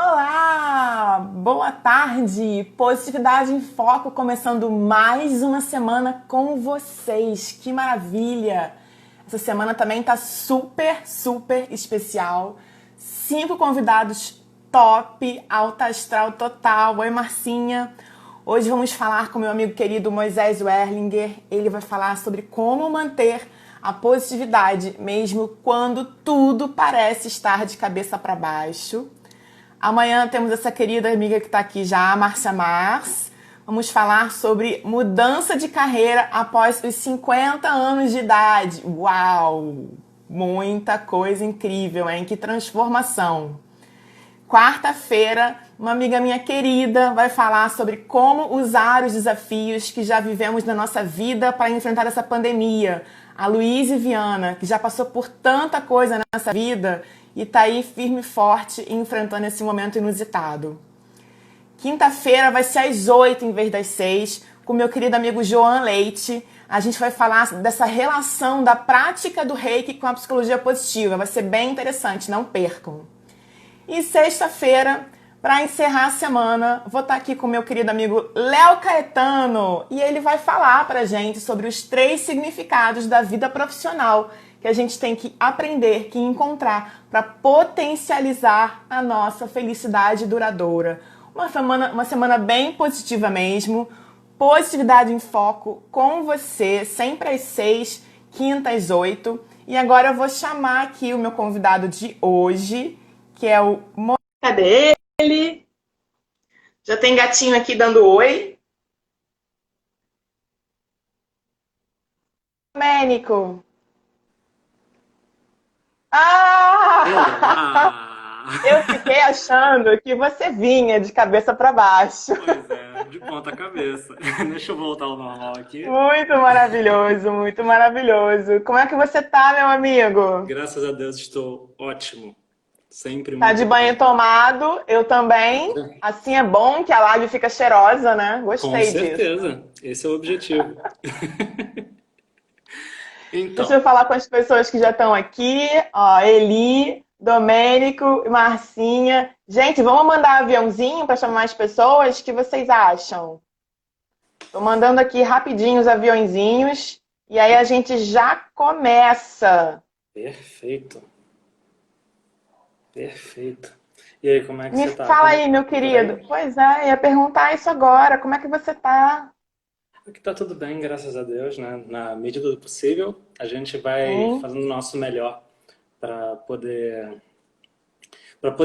Olá, boa tarde. Positividade em Foco, começando mais uma semana com vocês. Que maravilha! Essa semana também tá super especial. 5 convidados top, alta astral total. Oi, Marcinha. Hoje vamos falar com meu amigo querido Moisés Werlinger. Ele vai falar sobre como manter a positividade, mesmo quando tudo parece estar de cabeça para baixo. Amanhã temos essa querida amiga que está aqui já, Márcia Mars. Vamos falar sobre mudança de carreira após os 50 anos de idade. Uau! Muita coisa incrível, hein? Que transformação! Quarta-feira, uma amiga minha querida vai falar sobre como usar os desafios que já vivemos na nossa vida para enfrentar essa pandemia. A Luíse Viana, que já passou por tanta coisa nessa vida e está aí firme e forte enfrentando esse momento inusitado. Quinta-feira vai ser às 8 em vez das 6, com meu querido amigo Joan Leite. A gente vai falar dessa relação da prática do Reiki com a psicologia positiva. Vai ser bem interessante, não percam. E sexta-feira, para encerrar a semana, vou estar aqui com meu querido amigo Léo Caetano e ele vai falar para a gente sobre os 3 significados da vida profissional que a gente tem que aprender, que encontrar para potencializar a nossa felicidade duradoura. Uma semana bem positiva mesmo, positividade em foco com você, sempre às 6, quinta às 8. E agora eu vou chamar aqui o meu convidado de hoje, que é o... Cadê ele? Já tem gatinho aqui dando oi. Domênico. Ah! Olá! Eu fiquei achando que você vinha de cabeça para baixo. Pois é, de ponta cabeça. Deixa eu voltar ao normal aqui. Muito maravilhoso, muito maravilhoso. Como é que você tá, meu amigo? Graças a Deus estou ótimo. Sempre Tá de muito banho bem. tomado? Eu também. Assim é bom que a live fica cheirosa, né? Com Gostei disso. certeza, esse é o objetivo. Deixa eu Então, falar com as pessoas que já estão aqui. Ó, Eli, Domênico e Marcinha. Gente, vamos mandar aviãozinho para chamar mais pessoas? O que vocês acham? Tô mandando aqui rapidinho os aviãozinhos. E aí a gente já começa. perfeito, perfeito. E aí, como é que Me você tá? fala aí, meu Por aí? querido. Pois é, ia perguntar isso agora. Como é que você tá? Aqui tá tudo bem, graças a Deus, né? Na medida do possível, a gente vai Sim, fazendo o nosso melhor para poder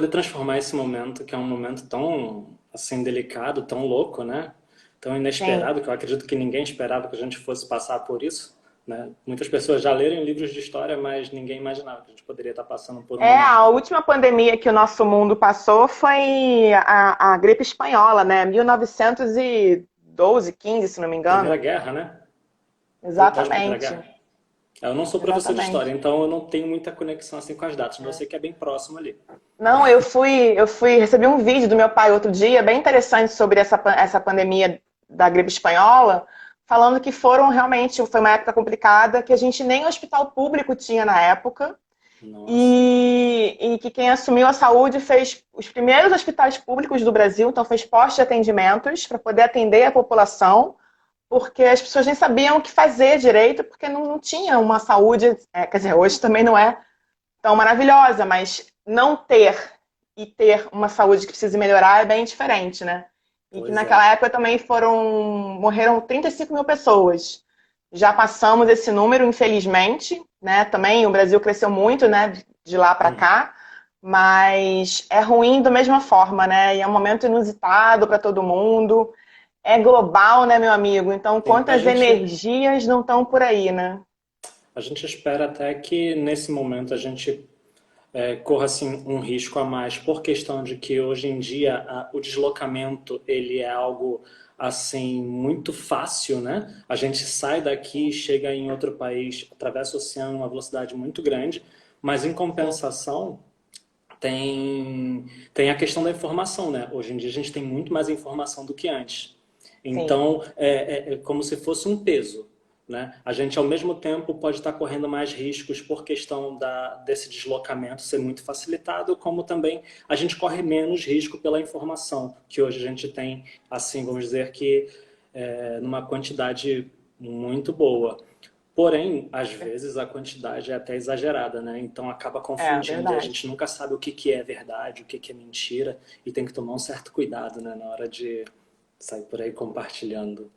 transformar esse momento, que é um momento tão assim delicado, tão louco, né? Tão sim. inesperado, que eu acredito que ninguém esperava que a gente fosse passar por isso, né? Muitas pessoas já leram livros de história, mas ninguém imaginava que a gente poderia estar passando por um É, momento a como esse. última pandemia que o nosso mundo passou foi a gripe espanhola, né? 1912, 15, se não me Primeira engano. Guerra, né? Ou pós-Primeira Exatamente, Guerra. Eu não sou professor de história, exatamente. então eu não tenho muita conexão assim com as datas, mas eu sei que é bem próximo ali. Não, recebi um vídeo do meu pai outro dia, bem interessante sobre essa pandemia da gripe espanhola, falando que foi uma época complicada, que a gente nem hospital público tinha na época, Nossa, e que quem assumiu a saúde fez os primeiros hospitais públicos do Brasil, então fez postos de atendimentos para poder atender a população, porque as pessoas nem sabiam o que fazer direito, porque não tinha uma saúde, quer dizer, hoje também não é tão maravilhosa, mas não ter e ter uma saúde que precisa melhorar é bem diferente, né? E que pois é. naquela época também morreram 35 mil pessoas. Já passamos esse número, infelizmente, né? Também o Brasil cresceu muito, né? De lá para Uhum. cá, mas é ruim da mesma forma, né? E é um momento inusitado para todo mundo. É global, né, meu amigo? Então, Sim, quantas energias não estão por aí, né? a gente espera até que nesse momento a gente corra assim um risco a mais por questão de que hoje em dia o deslocamento ele é algo assim muito fácil, né? A gente sai daqui, chega em outro país, atravessa o oceano a uma velocidade muito grande, mas em Sim, compensação tem a questão da informação, né? Hoje em dia a gente tem muito mais informação do que antes. sim. Então é como se fosse um peso. né? A gente, ao mesmo tempo, pode estar correndo mais riscos por questão desse deslocamento ser muito facilitado, como também a gente corre menos risco pela informação que hoje a gente tem, assim, vamos dizer que numa quantidade muito boa. Porém, às vezes a quantidade é até exagerada, né? Então acaba É, confundindo e a verdade. gente nunca sabe o que que é verdade, o que que é mentira e tem que tomar um certo cuidado, né, na hora de sair por aí compartilhando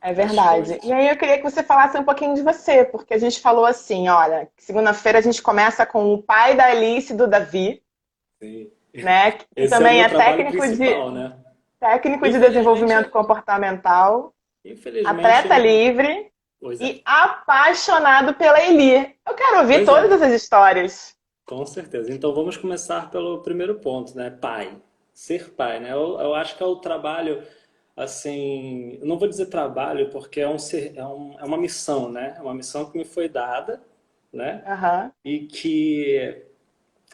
É as verdade. E coisas. aí eu queria que você falasse um pouquinho de você, porque a gente falou assim, olha, segunda-feira a gente começa com o pai da Alice e do Davi, Sim. né? Que Esse é o também meu é trabalho principal, né? técnico de Infelizmente, desenvolvimento comportamental, infelizmente, atleta livre pois é. e apaixonado pela Eli. Eu quero ouvir Pois todas é, essas histórias. com certeza. Então vamos começar pelo primeiro ponto, né? Pai. Ser pai, né? Eu acho que é o trabalho, assim, eu não vou dizer trabalho porque é uma missão, né? É uma missão que me foi dada, né? Aham. E que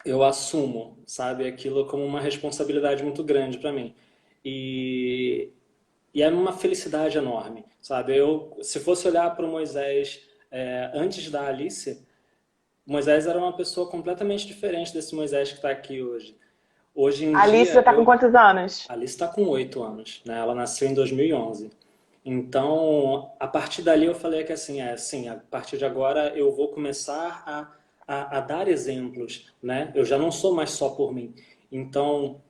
eu assumo, sabe, aquilo como uma responsabilidade muito grande para mim. E, e é uma felicidade enorme, sabe? Se fosse olhar para o Moisés antes da Alice, Moisés era uma pessoa completamente diferente desse Moisés que está aqui hoje. Hoje em A Alice já dia, tá com quantos anos? a Alice está com 8 anos, né? Ela nasceu em 2011. Então, a partir dali eu falei que assim, a partir de agora eu vou começar a dar exemplos, né? Eu já não sou mais só por mim. Então,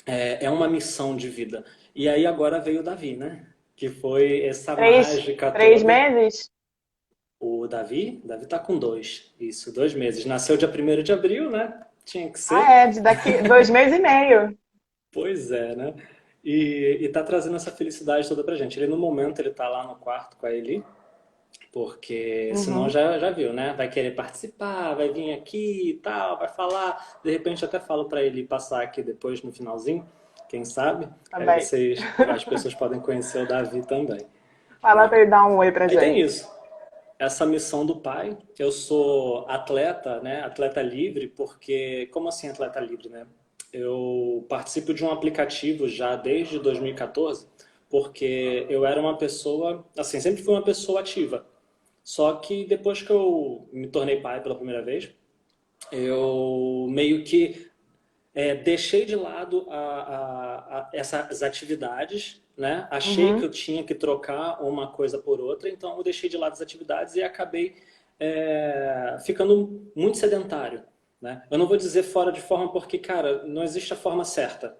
é uma missão de vida. E aí agora veio o Davi, né? Que foi essa mágica Três toda. meses? Davi tá com 2, isso, 2 meses. Nasceu dia 1º de abril, né? Tinha que Ah, ser. é, de daqui 2 meses e meio. Pois é, né? E tá trazendo essa felicidade toda pra gente. Ele, no momento, ele tá lá no quarto com a Eli, porque senão Uhum, já viu, né? Vai querer participar, vai vir aqui e tal, vai falar. De repente, até falo pra ele passar aqui depois no finalzinho, quem sabe? Aí também. as pessoas podem conhecer o Davi também, Fala né? pra ele dar um oi pra Aí tem gente. isso. Essa missão do pai. Eu sou atleta, né? Atleta livre, porque como assim atleta livre, né? Eu participo de um aplicativo já desde 2014, porque eu era uma pessoa, assim, sempre fui uma pessoa ativa. Só que depois que eu me tornei pai pela primeira vez, eu meio que deixei de lado essas atividades, né? Achei que Uhum. eu tinha que trocar uma coisa por outra, então eu deixei de lado as atividades e acabei ficando muito sedentário, né? Eu não vou dizer fora de forma porque, cara, não existe a forma certa,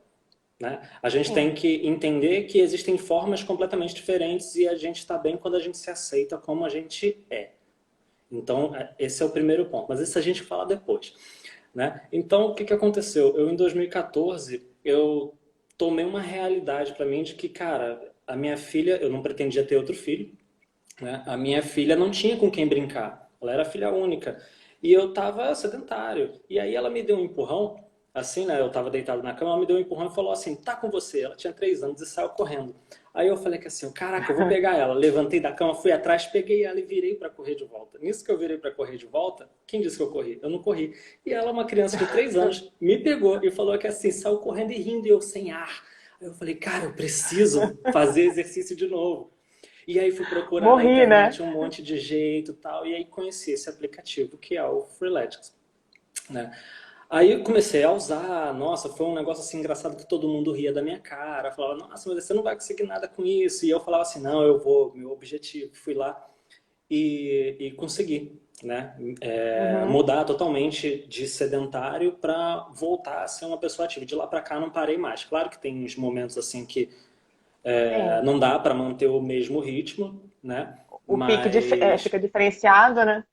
né? A gente Sim. tem que entender que existem formas completamente diferentes e a gente está bem quando a gente se aceita como a gente é. Então, esse é o primeiro ponto. Mas isso a gente fala depois, né? Então, o que que aconteceu? Em 2014, eu tomei uma realidade para mim de que, cara, a minha filha, eu não pretendia ter outro filho, né? A minha filha não tinha com quem brincar. Ela era filha única. E eu tava sedentário. E aí ela me deu um empurrão, assim, né? Eu tava deitado na cama, ela me deu um empurrão e falou assim: tá com você. Ela tinha 3 anos e saiu correndo. Aí eu falei que assim, caraca, eu vou pegar ela. Levantei da cama, fui atrás, peguei ela e virei para correr de volta. Nisso que eu virei para correr de volta, quem disse que eu corri? Eu não corri. E ela, uma criança de 3 anos, me pegou e falou que assim, saiu correndo e rindo e eu sem ar. Aí eu falei, cara, eu preciso fazer exercício de novo. E aí fui procurar na Morri, né? internet um monte de jeito e tal, e aí conheci esse aplicativo que é o Freeletics, né? Aí eu comecei a usar, nossa, foi um negócio assim engraçado que todo mundo ria da minha cara, falava, nossa, mas você não vai conseguir nada com isso. E eu falava assim, não, eu vou, meu objetivo. Fui lá e consegui, né? Uhum. Mudar totalmente de sedentário para voltar a ser uma pessoa ativa. De lá para cá não parei mais. Claro que tem uns momentos assim que Sim. não dá para manter o mesmo ritmo, né? O pique Mas fica diferenciado, né?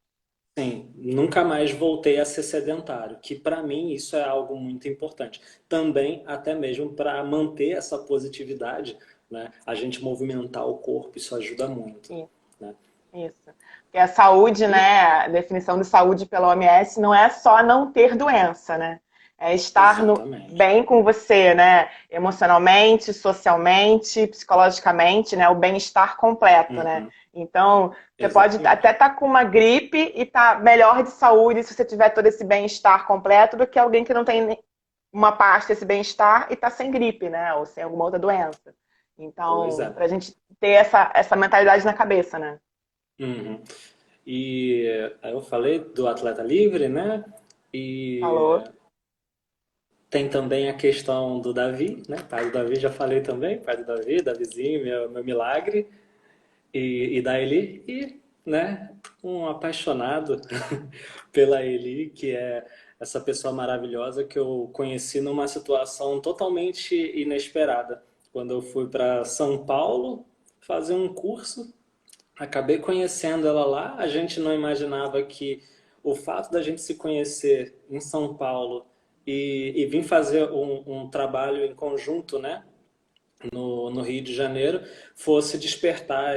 sim, nunca mais voltei a ser sedentário, que para mim isso é algo muito importante. Também, até mesmo para manter essa positividade, né? A gente movimentar o corpo, isso ajuda muito, Isso. né? Isso. Porque a saúde, E, né? A definição de saúde pela OMS não é só não ter doença, né? É estar exatamente, bem com você, né? Emocionalmente, socialmente, psicologicamente, né? O bem-estar completo, né? uhum, Então, você pode até exatamente, estar com uma gripe e estar melhor de saúde se você tiver todo esse bem-estar completo do que alguém que não tem uma parte desse bem-estar e está sem gripe, né? Ou sem alguma outra doença. pois Então, é. para a gente ter essa mentalidade na cabeça, né? Uhum. E aí eu falei do atleta livre, né? E Falou. tem também a questão do Davi, né? Pai do Davi, já falei também, pai do Davi, Davizinho, meu milagre, e da Eli, e, né, um apaixonado pela Eli, que é essa pessoa maravilhosa que eu conheci numa situação totalmente inesperada. Quando eu fui para São Paulo fazer um curso, acabei conhecendo ela lá. A gente não imaginava que o fato da gente se conhecer em São Paulo e vir fazer um trabalho em conjunto, né, no Rio de Janeiro, fosse despertar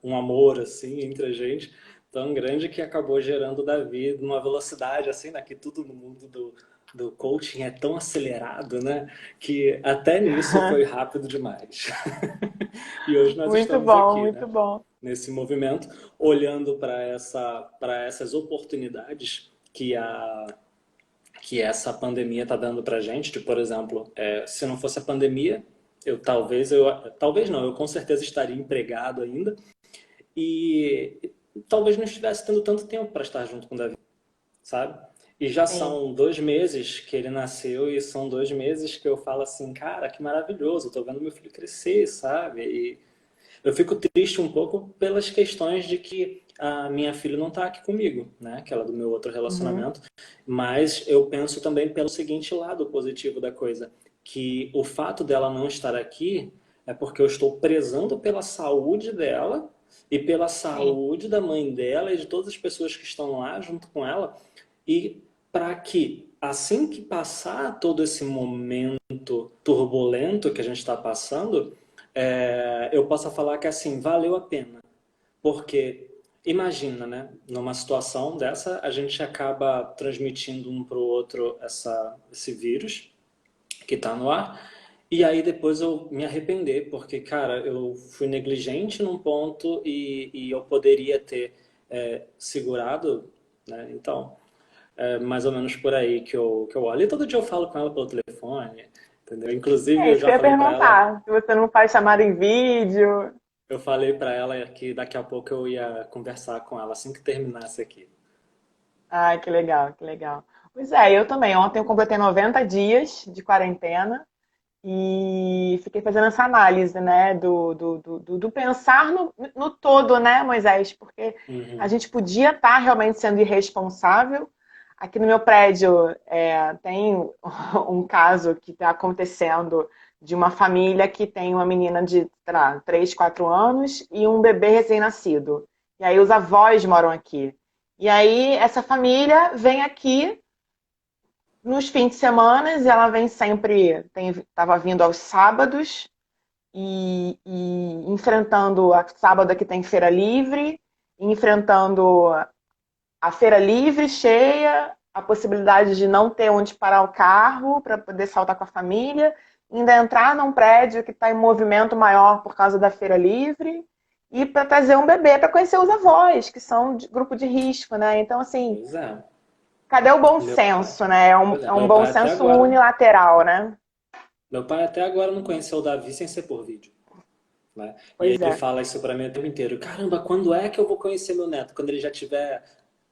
um amor assim entre a gente tão grande que acabou gerando o Davi numa velocidade assim, né, que tudo no mundo do coaching é tão acelerado, né, que até nisso foi rápido demais. E hoje nós Muito estamos bom, aqui, muito né? bom. Nesse movimento, olhando para essas oportunidades que essa pandemia está dando para a gente. De, por exemplo, se não fosse a pandemia, talvez não, eu com certeza estaria empregado ainda e talvez não estivesse tendo tanto tempo para estar junto com o Davi, sabe? E já Sim. são 2 meses que ele nasceu e são 2 meses que eu falo assim, cara, que maravilhoso, eu tô vendo meu filho crescer, sabe? E eu fico triste um pouco pelas questões de que a minha filha não está aqui comigo, né? Aquela do meu outro Uhum. relacionamento. Mas eu penso também pelo seguinte lado positivo da coisa, que o fato dela não estar aqui é porque eu estou prezando pela saúde dela e pela Sim. saúde da mãe dela e de todas as pessoas que estão lá junto com ela, e para que assim que passar todo esse momento turbulento que a gente está passando, eu possa falar que assim, valeu a pena. Porque imagina, né? Numa situação dessa, a gente acaba transmitindo um para o outro esse vírus que está no ar. E aí depois eu me arrepender, porque, cara, eu fui negligente num ponto e eu poderia ter segurado, né? Então, é mais ou menos por aí que eu olho. E todo dia eu falo com ela pelo telefone, entendeu? Inclusive, É eu isso que já eu ia falei para ela, perguntar. Se você não faz chamada em vídeo. eu falei para ela que daqui a pouco eu ia conversar com ela assim que terminasse aqui. Ai, que legal, que legal. Pois é, eu também. Ontem eu completei 90 dias de quarentena e fiquei fazendo essa análise, né, do pensar no todo, né, Moisés? Porque a Uhum. gente podia estar realmente sendo irresponsável. Aqui no meu prédio tem um caso que está acontecendo de uma família que tem uma menina de, sei lá, 3, 4 anos e um bebê recém-nascido. E aí os avós moram aqui. E aí essa família vem aqui nos fins de semana e ela vem sempre, estava vindo aos sábados e enfrentando a sábado que tem feira livre, enfrentando a feira livre cheia, a possibilidade de não ter onde parar o carro para poder saltar com a família, ainda entrar num prédio que está em movimento maior por causa da feira livre e para trazer um bebê para conhecer os avós, que são de grupo de risco, né? Então, assim, Pois é. cadê o bom Meu pai. senso, né? Pois é. É um bom senso unilateral, né? Meu pai até agora não conheceu o Davi sem ser por vídeo, né? E Pois ele é. fala isso para mim o tempo inteiro. Caramba, quando é que eu vou conhecer meu neto? Quando ele já estiver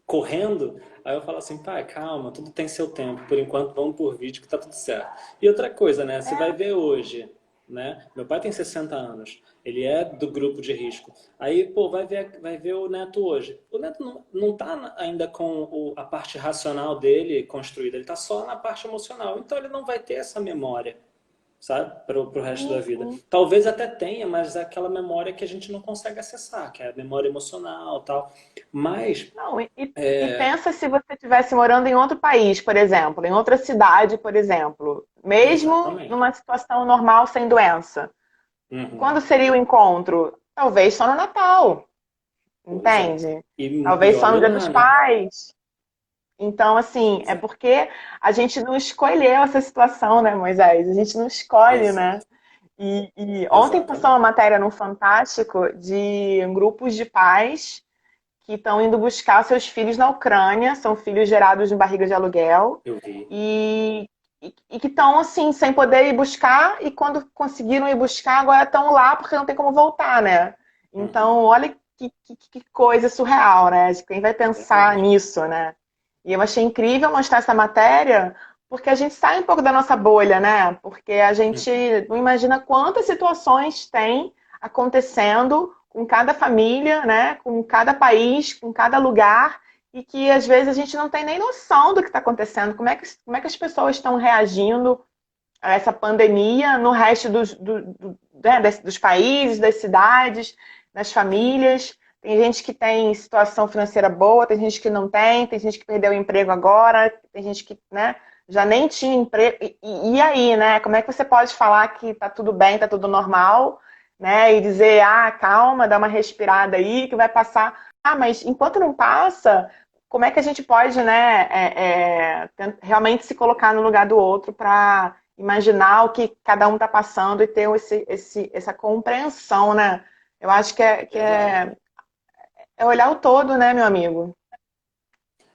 correndo? Aí eu falo assim, pai, calma, tudo tem seu tempo. Por enquanto, vamos por vídeo que tá tudo certo. E outra coisa, né? Você vai É, ver hoje, né? Meu pai tem 60 anos. Ele é do grupo de risco. Aí, pô, vai ver o neto hoje. O neto não tá ainda com a parte racional dele construída. Ele tá só na parte emocional. Então, ele não vai ter essa memória, sabe? Pro resto da sim, vida. sim. Talvez até tenha, mas é aquela memória que a gente não consegue acessar, que é a memória emocional, tal. Mas Não, e pensa se você estivesse morando em outro país, por exemplo, em outra cidade, por exemplo, mesmo exatamente. numa situação normal, sem doença. Uhum. Quando seria o encontro? Talvez só no Natal, Pois é. entende? E Talvez só no olhe Dia lá, dos né? Pais. Então, assim, Pois é é. porque a gente não escolheu essa situação, né, Moisés? A gente não escolhe, né? Exato. E ontem passou uma Exatamente. matéria no Fantástico de grupos de pais que estão indo buscar seus filhos na Ucrânia, são filhos gerados em barriga de aluguel, Eu vi. e, e que estão assim, sem poder ir buscar, e quando conseguiram ir buscar, agora estão lá porque não tem como voltar, né? Uhum. Então, olha. que coisa surreal, né? De quem vai pensar Exatamente. nisso, né? E eu achei incrível mostrar essa matéria, porque a gente sai um pouco da nossa bolha, né? Porque a gente Uhum. não imagina quantas situações tem acontecendo com cada família, né? Com cada país, com cada lugar, e que às vezes a gente não tem nem noção do que está acontecendo. Como é que as pessoas estão reagindo a essa pandemia no resto né, dos países, das cidades, das famílias. Tem gente que tem situação financeira boa, tem gente que não tem gente que perdeu o emprego agora, tem gente que, né, já nem tinha emprego. E aí, né? Como é que você pode falar que tá tudo bem, tá tudo normal, né? E dizer, ah, calma, dá uma respirada aí, que vai passar. Ah, mas enquanto não passa, como é que a gente pode, né, realmente se colocar no lugar do outro para imaginar o que cada um está passando e ter essa compreensão, né? Eu acho Exato. é olhar o todo, né, meu amigo?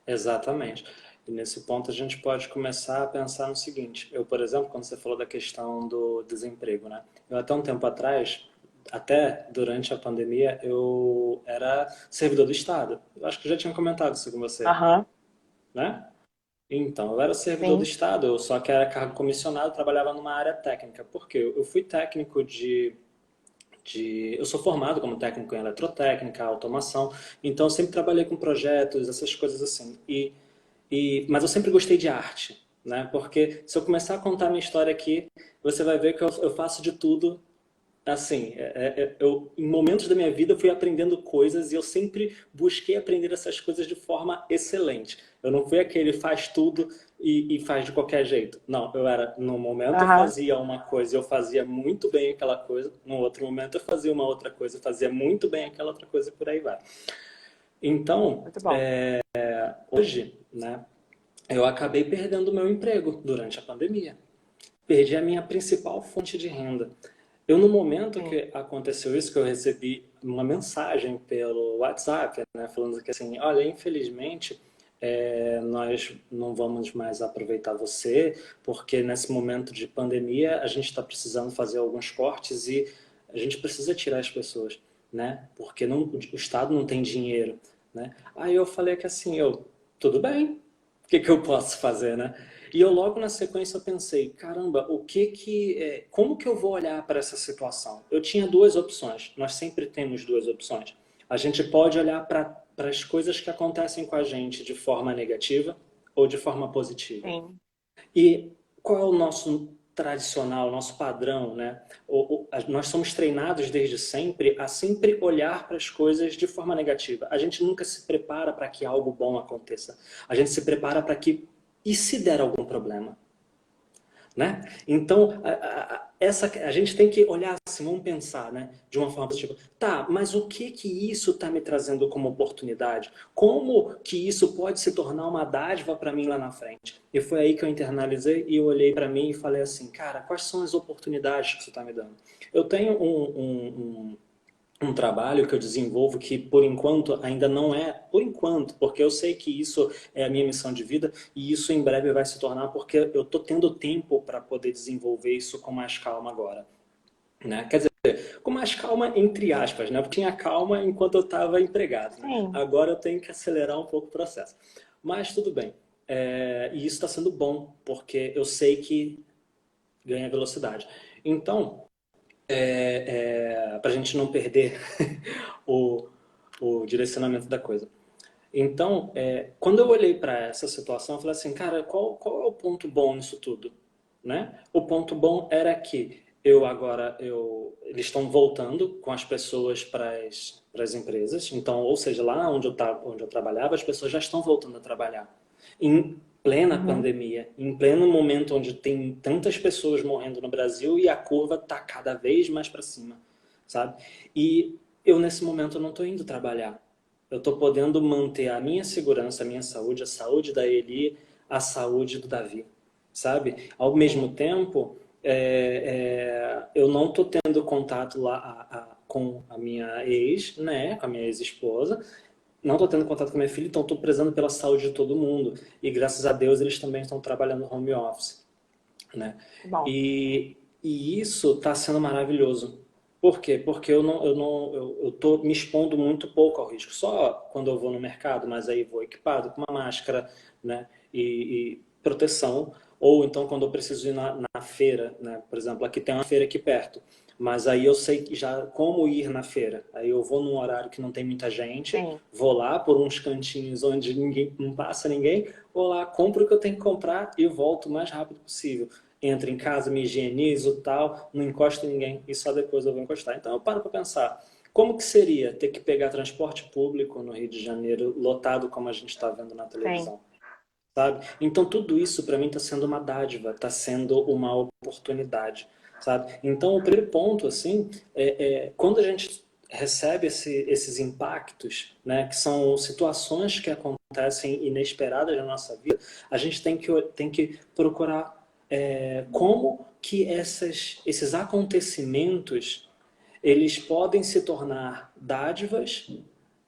Exatamente. E nesse ponto a gente pode começar a pensar no seguinte. Eu, por exemplo, quando você falou da questão do desemprego, né? Eu até um tempo atrás, até durante a pandemia, eu era servidor do Estado. Eu acho que eu já tinha comentado isso com você, Aham, né? Então, eu era servidor do sim. Estado, eu só que era cargo comissionado, trabalhava numa área técnica. Por quê? Eu fui técnico eu sou formado como técnico em eletrotécnica, automação, então eu sempre trabalhei com projetos, essas coisas assim. Mas eu sempre gostei de arte, né? Porque se eu começar a contar minha história aqui, você vai ver que eu faço de tudo. Assim, eu, em momentos da minha vida eu fui aprendendo coisas e eu sempre busquei aprender essas coisas de forma excelente. Eu não fui aquele faz tudo e faz de qualquer jeito. Não, eu era, no momento eu Aham, fazia uma coisa e eu fazia muito bem aquela coisa, no outro momento eu fazia uma outra coisa e fazia muito bem aquela outra coisa e por aí vai. Então, muito bom. hoje, né, eu acabei perdendo o meu emprego durante a pandemia. Perdi a minha principal fonte de renda. Eu, no momento Sim. que aconteceu isso, que eu recebi uma mensagem pelo WhatsApp, né, falando que assim, olha, infelizmente, nós não vamos mais aproveitar você, porque nesse momento de pandemia a gente está precisando fazer alguns cortes e a gente precisa tirar as pessoas, né? Porque não, o Estado não tem dinheiro, né? Aí eu falei que assim, tudo bem, o que que eu posso fazer, né? E eu logo na sequência eu pensei, caramba, como que eu vou olhar para essa situação? Eu tinha duas opções. Nós sempre temos duas opções. A gente pode olhar para as coisas que acontecem com a gente de forma negativa ou de forma positiva. Sim. E qual é o nosso tradicional, nosso padrão, né? Nós somos treinados desde sempre a sempre olhar para as coisas de forma negativa. A gente nunca se prepara para que algo bom aconteça. A gente se prepara para que e se der algum problema, né? Então, a gente tem que olhar assim, vamos pensar, né, de uma forma positiva. Tá, mas o que que isso está me trazendo como oportunidade? Como que isso pode se tornar uma dádiva para mim lá na frente? E foi aí que eu internalizei e eu olhei para mim e falei assim, cara, quais são as oportunidades que isso está me dando? Eu tenho um trabalho que eu desenvolvo que por enquanto ainda não é, por enquanto, porque eu sei que isso é a minha missão de vida e isso em breve vai se tornar porque eu estou tendo tempo para poder desenvolver isso com mais calma agora, né? Quer dizer, com mais calma entre aspas, né? Eu tinha calma enquanto eu estava empregado, né? Sim. Agora eu tenho que acelerar um pouco o processo, mas tudo bem. E isso está sendo bom porque eu sei que ganha velocidade. Então, para a gente não perder o, o direcionamento da coisa. Então, quando eu olhei para essa situação, eu falei assim, cara, qual é o ponto bom nisso tudo? Né? O ponto bom era que eles estão voltando com as pessoas para as empresas. Então, ou seja, lá onde eu trabalhava, as pessoas já estão voltando a trabalhar. Em plena Uhum. pandemia, em pleno momento onde tem tantas pessoas morrendo no Brasil e a curva está cada vez mais para cima, sabe? E eu, nesse momento, não estou indo trabalhar. Eu estou podendo manter a minha segurança, a saúde da Eli, a saúde do Davi, sabe? Ao mesmo Sim. tempo, eu não estou tendo contato lá com a minha ex, né? Com a minha ex-esposa. Não estou tendo contato com a minha filha, então estou prezando pela saúde de todo mundo. E graças a Deus eles também estão trabalhando home office, né? Bom. E isso está sendo maravilhoso, Por quê? Porque eu tô me expondo muito pouco ao risco. Só quando eu vou no mercado, mas aí vou equipado com uma máscara, né? E proteção. Ou então quando eu preciso ir na feira, né? Por exemplo, aqui tem uma feira aqui perto. Mas aí eu sei já como ir na feira. Aí eu vou num horário que não tem muita gente, Sim. vou lá por uns cantinhos onde ninguém, não passa ninguém, vou lá, compro o que eu tenho que comprar e volto o mais rápido possível. Entro em casa, me higienizo, tal, não encosto em ninguém e só depois eu vou encostar. Então eu paro para pensar, como que seria ter que pegar transporte público no Rio de Janeiro, lotado como a gente está vendo na Sim. televisão, sabe? Então tudo isso para mim está sendo uma dádiva, está sendo uma oportunidade, sabe? Então o primeiro ponto, assim, quando a gente recebe esses impactos, né, que são situações que acontecem inesperadas na nossa vida, a gente tem que procurar como que esses acontecimentos eles podem se tornar dádivas,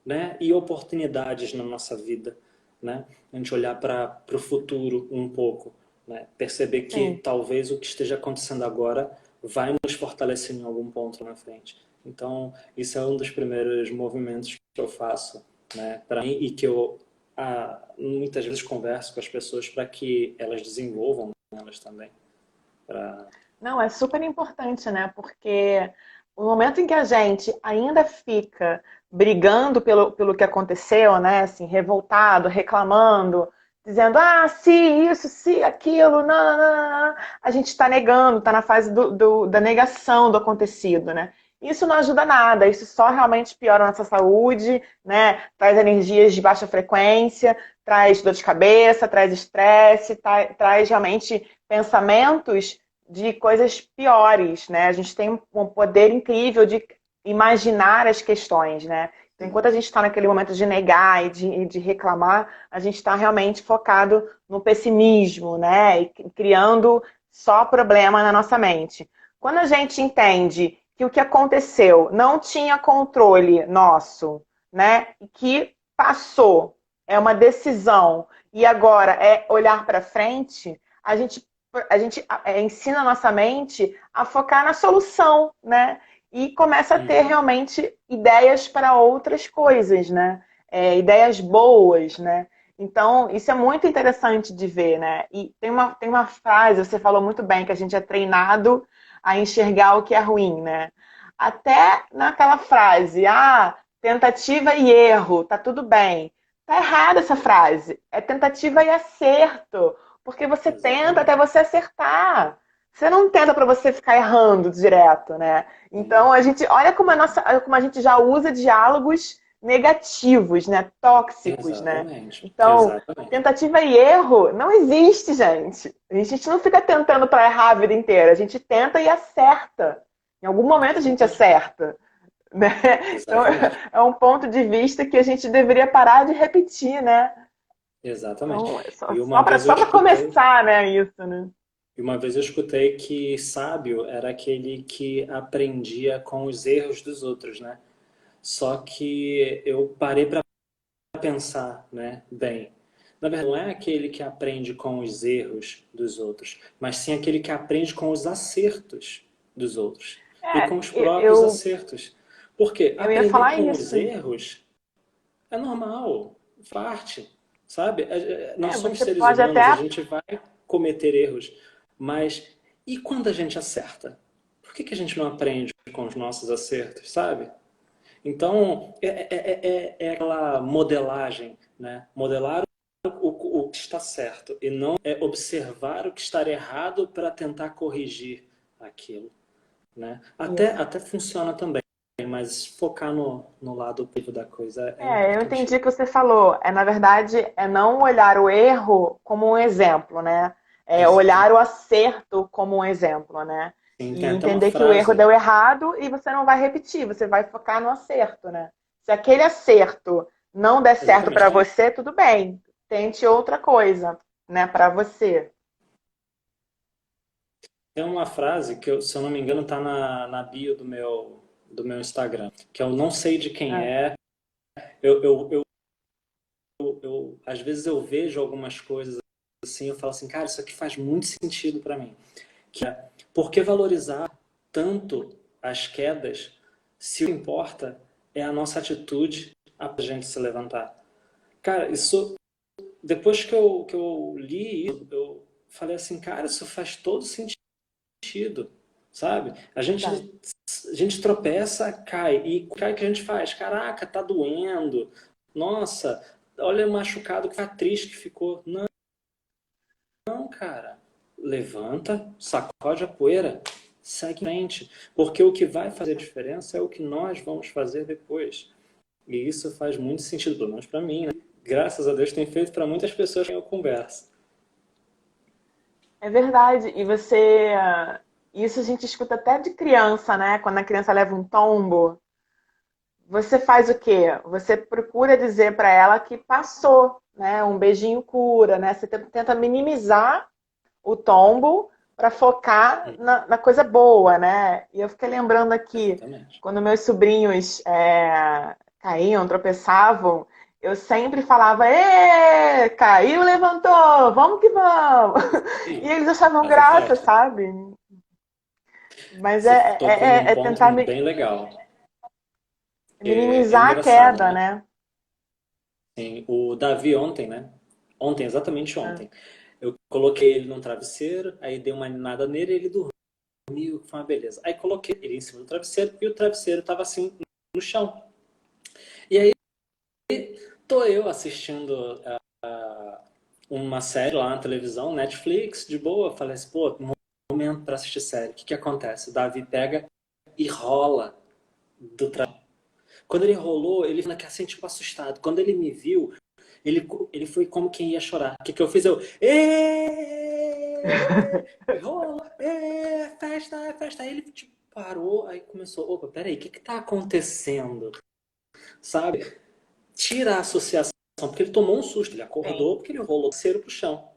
né, e oportunidades na nossa vida, né? A gente olhar para o futuro um pouco, né? Perceber que Sim. talvez o que esteja acontecendo agora vai nos fortalecer em algum ponto na frente. Então, isso é um dos primeiros movimentos que eu faço, né, para mim e que eu muitas vezes converso com as pessoas para que elas desenvolvam elas também. Pra... Não, é super importante, né? Porque o momento em que a gente ainda fica brigando pelo que aconteceu, né? Assim, revoltado, reclamando, dizendo, ah, se isso, se aquilo, não, não, não, não. A gente está negando, está na fase da negação do acontecido, né? Isso não ajuda nada, isso só realmente piora a nossa saúde, né? Traz energias de baixa frequência, traz dor de cabeça, traz estresse, traz realmente pensamentos de coisas piores, né? A gente tem um poder incrível de imaginar as questões, né? Então, enquanto a gente está naquele momento de negar e de reclamar, a gente está realmente focado no pessimismo, né? E criando só problema na nossa mente. Quando a gente entende que o que aconteceu não tinha controle nosso, né? E que passou, é uma decisão, e agora é olhar para frente, a gente ensina a nossa mente a focar na solução, né? E começa a ter Uhum. realmente ideias para outras coisas, né? Ideias boas, né? Então, isso é muito interessante de ver, né? E tem uma frase, você falou muito bem, que a gente é treinado a enxergar o que é ruim, né? Até naquela frase, tentativa e erro, tá tudo bem. Tá errada essa frase. É tentativa e acerto. Porque você tenta até Exatamente. você acertar. Você não tenta para você ficar errando direto, né? Então a gente olha como a gente já usa diálogos negativos, né? Tóxicos, né? Exatamente. Então, Exatamente. tentativa e erro não existe, gente. A gente não fica tentando para errar a vida inteira. A gente tenta e acerta. Em algum momento a gente Exatamente. acerta, né? Então Exatamente. é um ponto de vista que a gente deveria parar de repetir, né? Exatamente. Então, só, E só uma para vez eu só para escutei, começar, né, isso, né? e uma vez eu escutei que sábio era aquele que aprendia com os erros dos outros, né? Só que eu parei para pensar, né, bem. Na verdade, não é aquele que aprende com os erros dos outros, mas sim aquele que aprende com os acertos dos outros e com os próprios Eu, acertos. Porque eu ia aprender falar com os isso. erros é normal, parte, sabe? Nós somos Você seres pode humanos, a até. gente vai cometer erros, mas e quando a gente acerta? Por que a gente não aprende com os nossos acertos, sabe? Então, é aquela modelagem, né? Modelar o que está certo e não observar o que está errado para tentar corrigir aquilo, né? Isso. Até funciona também, mas focar no lado positivo da coisa é Eu entendi importante. o que você falou. Na verdade, é não olhar o erro como um exemplo, né? É olhar Exatamente. o acerto como um exemplo, né? Sim, tem E até uma entender que o erro frase. deu errado e você não vai repetir, você vai focar no acerto, né? Se aquele acerto não der certo Exatamente. para você, tudo bem. Tente outra coisa, né, para você. Tem uma frase que, se eu não me engano, está na bio do meu Instagram, que eu não sei de quem É, é. Às vezes eu vejo algumas coisas assim, eu falo assim, cara, isso aqui faz muito sentido para mim. Que é, por que valorizar tanto as quedas, se o que importa é a nossa atitude a gente se levantar. Cara, isso, depois que eu li isso, eu falei assim, cara, isso faz todo sentido, sabe? Verdade. A gente tropeça, cai, e cai que a gente faz? Caraca, tá doendo. Nossa, olha o machucado, que triste que ficou. Não, cara. Levanta, sacode a poeira, segue em frente. Porque o que vai fazer diferença é o que nós vamos fazer depois. E isso faz muito sentido, pelo menos para mim, né? Graças a Deus tem feito para muitas pessoas que eu converso. É verdade. E você. Isso a gente escuta até de criança, né? Quando a criança leva um tombo, você faz o quê? Você procura dizer para ela que passou, né? Um beijinho cura, né? Você tenta minimizar o tombo para focar na coisa boa, né? E eu fiquei lembrando aqui, Exatamente. quando meus sobrinhos caíam, tropeçavam, eu sempre falava: Ê, caiu, levantou, vamos que vamos. E E eles achavam faz a graça, festa. sabe? Mas Você tocou num é ponto tentar bem legal. É minimizar a engraçado, queda, né? né? Assim, o Davi ontem, né? Ontem, exatamente ontem. Eu coloquei ele num travesseiro, aí dei uma animada nele e ele dormiu, foi uma beleza. Aí coloquei ele em cima do travesseiro e o travesseiro tava assim no chão. E aí tô eu assistindo uma série lá na televisão, Netflix, de boa. Falei assim, pô, momento pra assistir série. O que que acontece? O Davi pega e rola do travesseiro. Quando ele rolou, ele ficou assim, tipo, assustado. Quando ele me viu, ele foi como quem ia chorar. O que que eu fiz? Eu, êêêê! Rola, festa, é festa. Aí ele tipo, parou, aí começou, opa, peraí, o que que tá acontecendo? Sabe? Tira a associação, porque ele tomou um susto, ele Sim. acordou porque ele rolou o cero pro chão,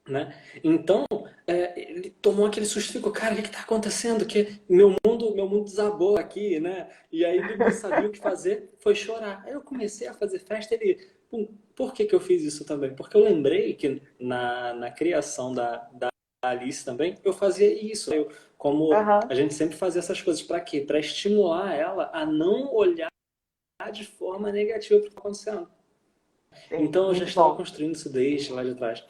né? Então, ele tomou aquele susto e ficou, cara, o que está acontecendo? Que meu mundo desabou aqui, né? E aí ele não sabia o que fazer, foi chorar. Aí eu comecei a fazer festa, ele, pum, por que que eu fiz isso também? Porque eu lembrei que na criação da Alice também, eu fazia isso. Como Aham, a gente sempre fazia essas coisas, para quê? Para estimular ela a não olhar de forma negativa para o que está acontecendo. sim, Então eu já muito estava bom. construindo isso desde lá de trás.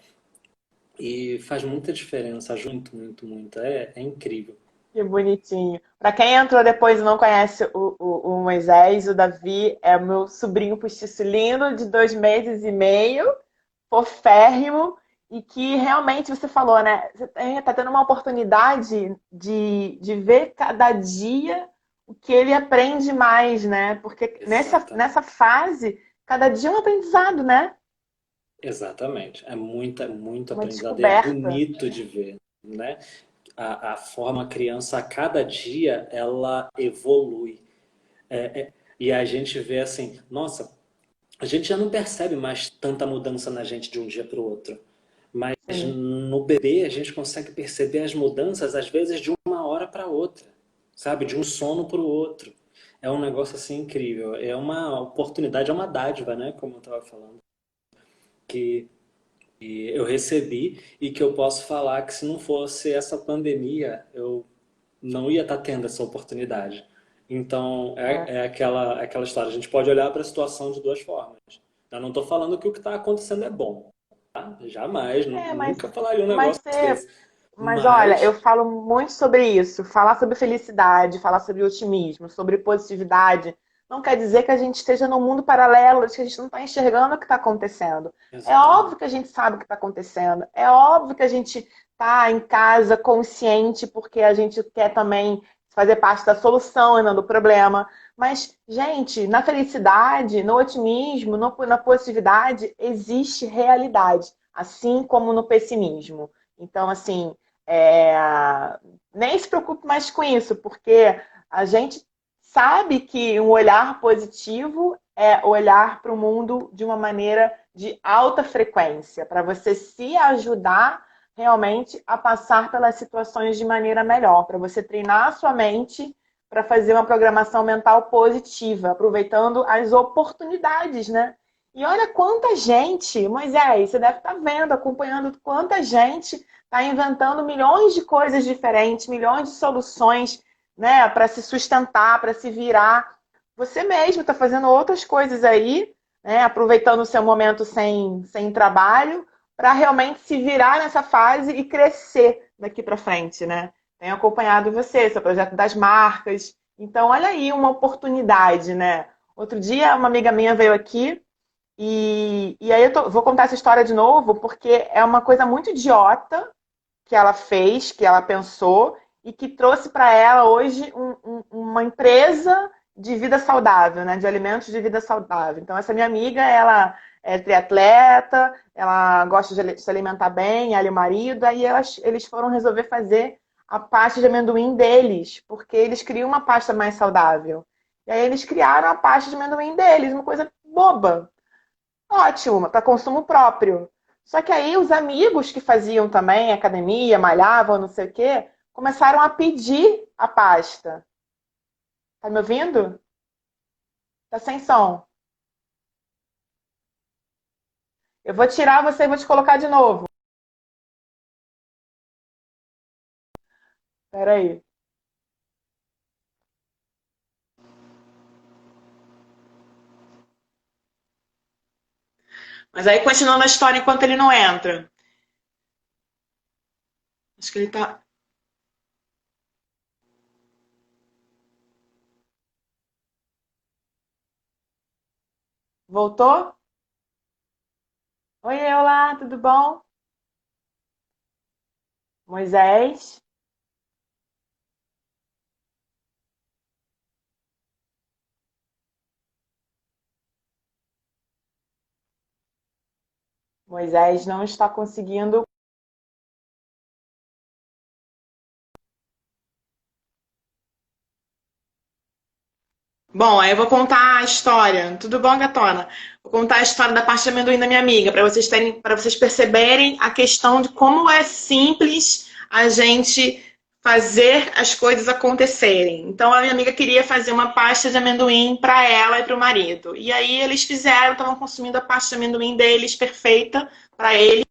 E faz muita diferença, ajuda muito, muito, muito. É incrível. Que bonitinho. Para quem entrou depois e não conhece o Moisés, o Davi é o meu sobrinho postiço lindo de 2 meses e meio, foférrimo, e que realmente você falou, né? Você está tendo uma oportunidade de ver cada dia o que ele aprende mais, né? Porque nessa Exatamente. fase, cada dia é um aprendizado, né? Exatamente. É muito Uma aprendizado e é descoberta. bonito de ver, né? A forma a criança, a cada dia, ela evolui. E a gente vê assim, nossa, a gente já não percebe mais tanta mudança na gente de um dia para o outro. Mas Sim. no bebê a gente consegue perceber as mudanças, às vezes, de uma hora para outra, sabe? De um sono para o outro. É um negócio assim incrível. É uma oportunidade, é uma dádiva, né? Como eu estava falando. Que eu recebi e que eu posso falar que se não fosse essa pandemia, eu não ia estar tendo essa oportunidade. Então, É. aquela história. A gente pode olhar para a situação de duas formas. Eu não estou falando que o que está acontecendo é bom. Tá? Jamais, É, nunca falaria um mas negócio você desse. Mas olha, eu Mas, falo muito sobre isso. Falar sobre felicidade, falar sobre otimismo, sobre positividade, não quer dizer que a gente esteja num mundo paralelo, de que a gente não está enxergando o que está acontecendo. É óbvio exatamente. que a gente sabe o que está acontecendo. É óbvio que a gente está em casa consciente, porque a gente quer também fazer parte da solução e não do problema. Mas, gente, na felicidade, no otimismo, na positividade, existe realidade, assim como no pessimismo. Então, assim, é, nem se preocupe mais com isso, porque a gente sabe que um olhar positivo é olhar para o mundo de uma maneira de alta frequência, para você se ajudar realmente a passar pelas situações de maneira melhor, para você treinar a sua mente para fazer uma programação mental positiva, aproveitando as oportunidades, né? E olha quanta gente, Moisés, você deve estar vendo, acompanhando quanta gente está inventando milhões de coisas diferentes, milhões de soluções. né, para se sustentar, para se virar. Você mesmo está fazendo outras coisas aí, né, aproveitando o seu momento sem trabalho, para realmente se virar nessa fase e crescer daqui para frente, né? Tenho acompanhado você, seu projeto das marcas. Então, olha aí uma oportunidade, né? Outro dia, uma amiga minha veio aqui e aí vou contar essa história de novo, porque é uma coisa muito idiota que ela fez, que ela pensou e que trouxe para ela hoje uma empresa de vida saudável, né? De alimentos de vida saudável. Então, essa minha amiga, ela é triatleta, ela gosta de se alimentar bem, ela e o marido, aí eles foram resolver fazer a pasta de amendoim deles, porque eles criam uma pasta mais saudável. E aí eles criaram a pasta de amendoim deles, uma coisa boba. Ótimo, para consumo próprio. Só que aí os amigos que faziam também academia, malhavam, não sei o quê, começaram a pedir a pasta. Tá me ouvindo? Tá sem som. Eu vou tirar você e vou te colocar de novo. Espera aí. Mas aí continuando a história enquanto ele não entra. Acho que ele tá. Voltou? Oi, olá, tudo bom? Moisés? Moisés não está conseguindo. Bom, aí eu vou contar a história. Tudo bom, gatona? Vou contar a história da pasta de amendoim da minha amiga, para vocês perceberem a questão de como é simples a gente fazer as coisas acontecerem. Então, a minha amiga queria fazer uma pasta de amendoim para ela e para o marido. E aí eles fizeram, estavam consumindo a pasta de amendoim deles perfeita para ele.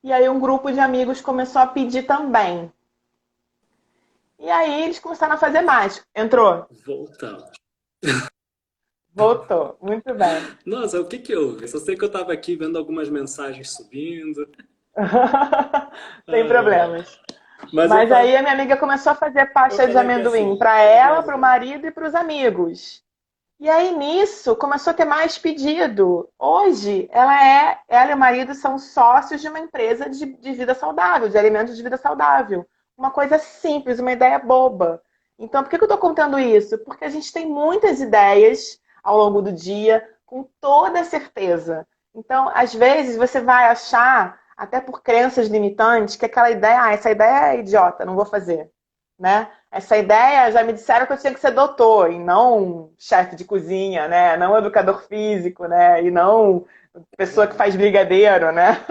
E aí um grupo de amigos começou a pedir também. E aí eles começaram a fazer mais. Entrou? Voltamos. Voltou. Muito bem. Nossa, o que que houve? Só sei que eu tava aqui vendo algumas mensagens subindo. Sem Ah, problemas. mas eu Mas tava. aí a minha amiga começou a fazer Eu pasta de falei que amendoim assim. para Eu ela, para o vou. marido e para os amigos. E aí nisso começou a ter mais pedido. Hoje ela e o marido são sócios de uma empresa de vida saudável, de alimentos de vida saudável. Uma coisa simples, uma ideia boba. Então, por que eu estou contando isso? Porque a gente tem muitas ideias ao longo do dia, com toda certeza. Então, às vezes, você vai achar, até por crenças limitantes, que aquela ideia, essa ideia é idiota, não vou fazer. Né? Essa ideia, já me disseram que eu tinha que ser doutor, e não chefe de cozinha, né? Não educador físico, né? E não pessoa que faz brigadeiro, né?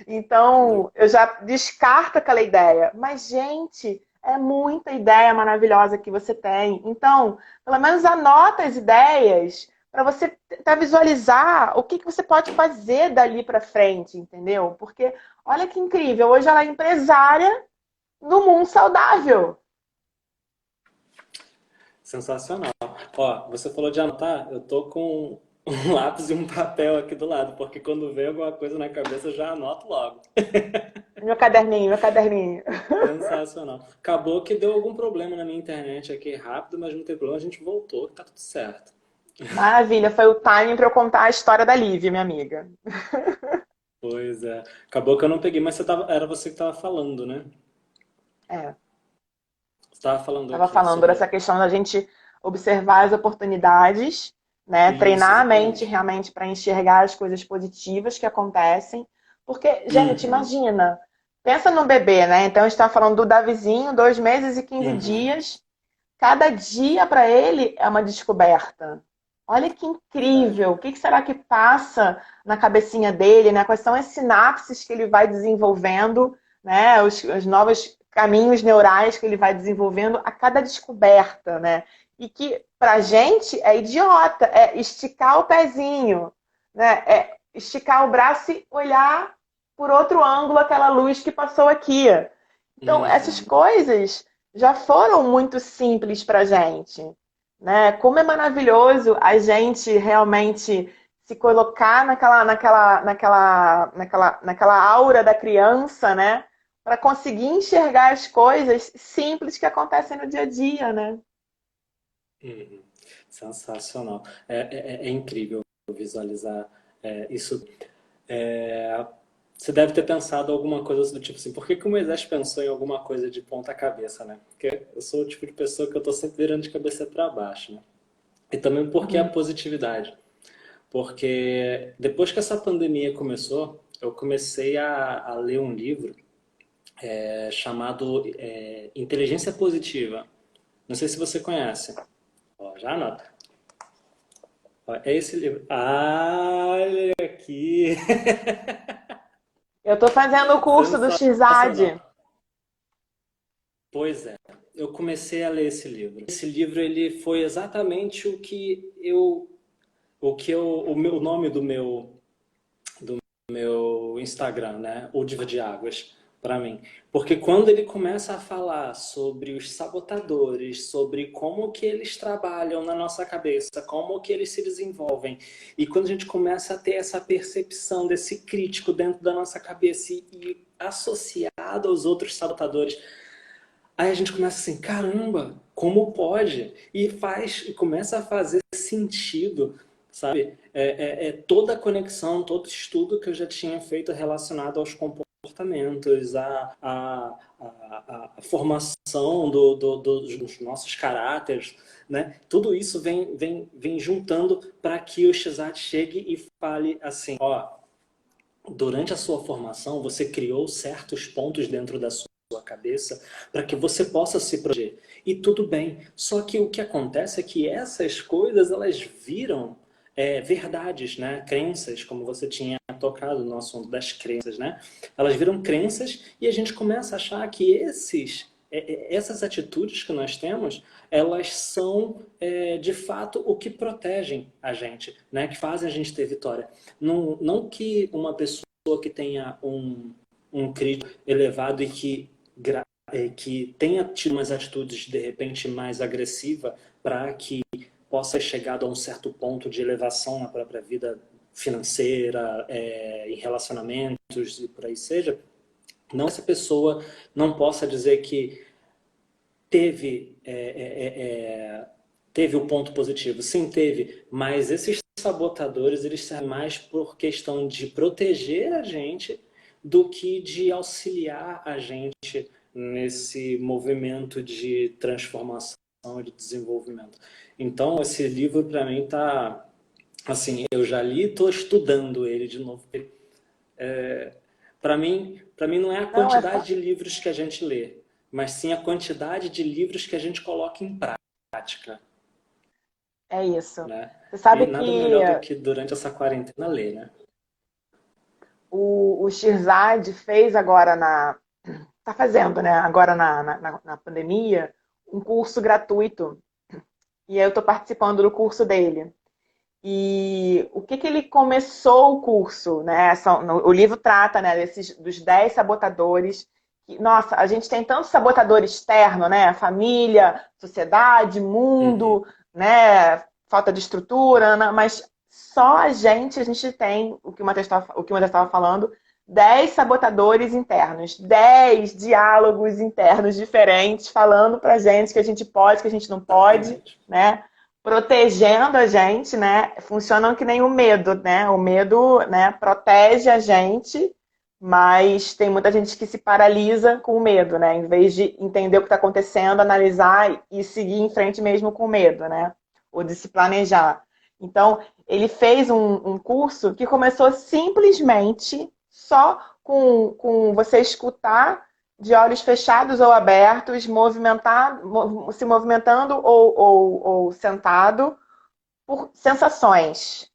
Então, eu já descarto aquela ideia. Mas, gente, é muita ideia maravilhosa que você tem. Então, pelo menos anota as ideias para você tentar visualizar o que você pode fazer dali para frente, entendeu? Porque, olha que incrível, hoje ela é empresária do mundo saudável. Sensacional. Ó, você falou de anotar, eu tô com um lápis e um papel aqui do lado, porque quando vem alguma coisa na cabeça eu já anoto logo. Meu caderninho, meu caderninho. Sensacional. Acabou que deu algum problema na minha internet aqui rápido, mas não tem problema, a gente voltou, que tá tudo certo. Maravilha, foi o timing para eu contar a história da Lívia, minha amiga. Pois é. Acabou que eu não peguei, mas era você que estava falando, né? É, Você estava falando estava aqui falando dessa sobre. questão da gente observar as oportunidades, né? Isso, Treinar a mente exatamente. realmente para enxergar as coisas positivas que acontecem. Porque, gente, Uhum, imagina, pensa no bebê, né? Então a gente está falando do Davizinho, 2 meses e 15 uhum. dias. Cada dia para ele é uma descoberta. Olha que Verdade. incrível! O que será que passa na cabecinha dele, né? Quais são as sinapses que ele vai desenvolvendo, né? Os novos caminhos neurais que ele vai desenvolvendo a cada descoberta, né? E que pra gente é idiota, é esticar o pezinho, né? É esticar o braço e olhar por outro ângulo aquela luz que passou aqui. Então, essas Uhum. coisas, já foram muito simples para gente, né? Como é maravilhoso a gente realmente se colocar naquela aura da criança, né? Para conseguir enxergar as coisas simples que acontecem no dia a dia, né? Uhum. Sensacional. É incrível visualizar isso. É, você deve ter pensado alguma coisa do tipo assim, por que que o Moisés pensou em alguma coisa de ponta cabeça, né? Porque eu sou o tipo de pessoa que eu tô sempre virando de cabeça para baixo, né? E também porque a Uhum. positividade. Porque depois que essa pandemia começou, eu comecei a ler um livro chamado Inteligência Positiva. Não sei se você conhece. Ó, já anota. Ó, é esse livro. Ah, olha aqui. Eu estou fazendo o curso do Xad. Sensacional. Pois é, eu comecei a ler esse livro. Esse livro ele foi exatamente o nome do meu Instagram, né? O Diva de Águas, para mim. Porque quando ele começa a falar sobre os sabotadores, sobre como que eles trabalham na nossa cabeça, como que eles se desenvolvem, e quando a gente começa a ter essa percepção desse crítico dentro da nossa cabeça e associado aos outros sabotadores, aí a gente começa assim, caramba, como pode? E começa a fazer sentido, sabe? Toda a conexão, todo estudo que eu já tinha feito relacionado aos comportamentos, a formação dos nossos caráteres, né? Tudo isso vem juntando para que o Xat chegue e fale assim, ó, durante a sua formação, você criou certos pontos dentro da sua cabeça para que você possa se proteger. E tudo bem. Só que o que acontece é que essas coisas, elas viram verdades, né? Crenças, como você tinha tocado no assunto das crenças, né? Elas viram crenças e a gente começa a achar que essas atitudes que nós temos, elas são de fato o que protegem a gente, né? Que fazem a gente ter vitória. Não que uma pessoa que tenha um crítico elevado e que tenha tido umas atitudes de repente mais agressiva para que possa ter chegado a um certo ponto de elevação na própria vida financeira, em relacionamentos e por aí seja, não essa pessoa não possa dizer que teve teve o ponto positivo. Sim, teve, mas esses sabotadores, eles servem mais por questão de proteger a gente do que de auxiliar a gente nesse movimento de transformação e de desenvolvimento. Então, esse livro para mim tá assim, eu já li, estou estudando ele de novo. Para mim não é a Não, é quantidade só. de livros que a gente lê, mas sim a quantidade de livros que a gente coloca em prática, É isso. né? Você E sabe nada que melhor do que durante essa quarentena ler, né? o Shirzad fez agora tá fazendo, né? Agora na pandemia, um curso gratuito. E aí eu estou participando do curso dele. E o que ele começou o curso, né? O livro trata, né, dos 10 sabotadores. Nossa, a gente tem tanto sabotador externo, né? Família, sociedade, Uhum. mundo, né? Falta de estrutura, né? Mas só a gente tem, o que o Matheus estava falando, 10 sabotadores internos, 10 diálogos internos diferentes falando pra gente que a gente pode, que a gente não pode, Exatamente. né? Protegendo a gente, né? Funcionam que nem o medo, né? O medo, né, protege a gente, mas tem muita gente que se paralisa com o medo, né? Em vez de entender o que está acontecendo, analisar e seguir em frente mesmo com medo, né? Ou de se planejar. Então, ele fez um curso que começou simplesmente só com você escutar de olhos fechados ou abertos, se movimentando ou sentado por sensações.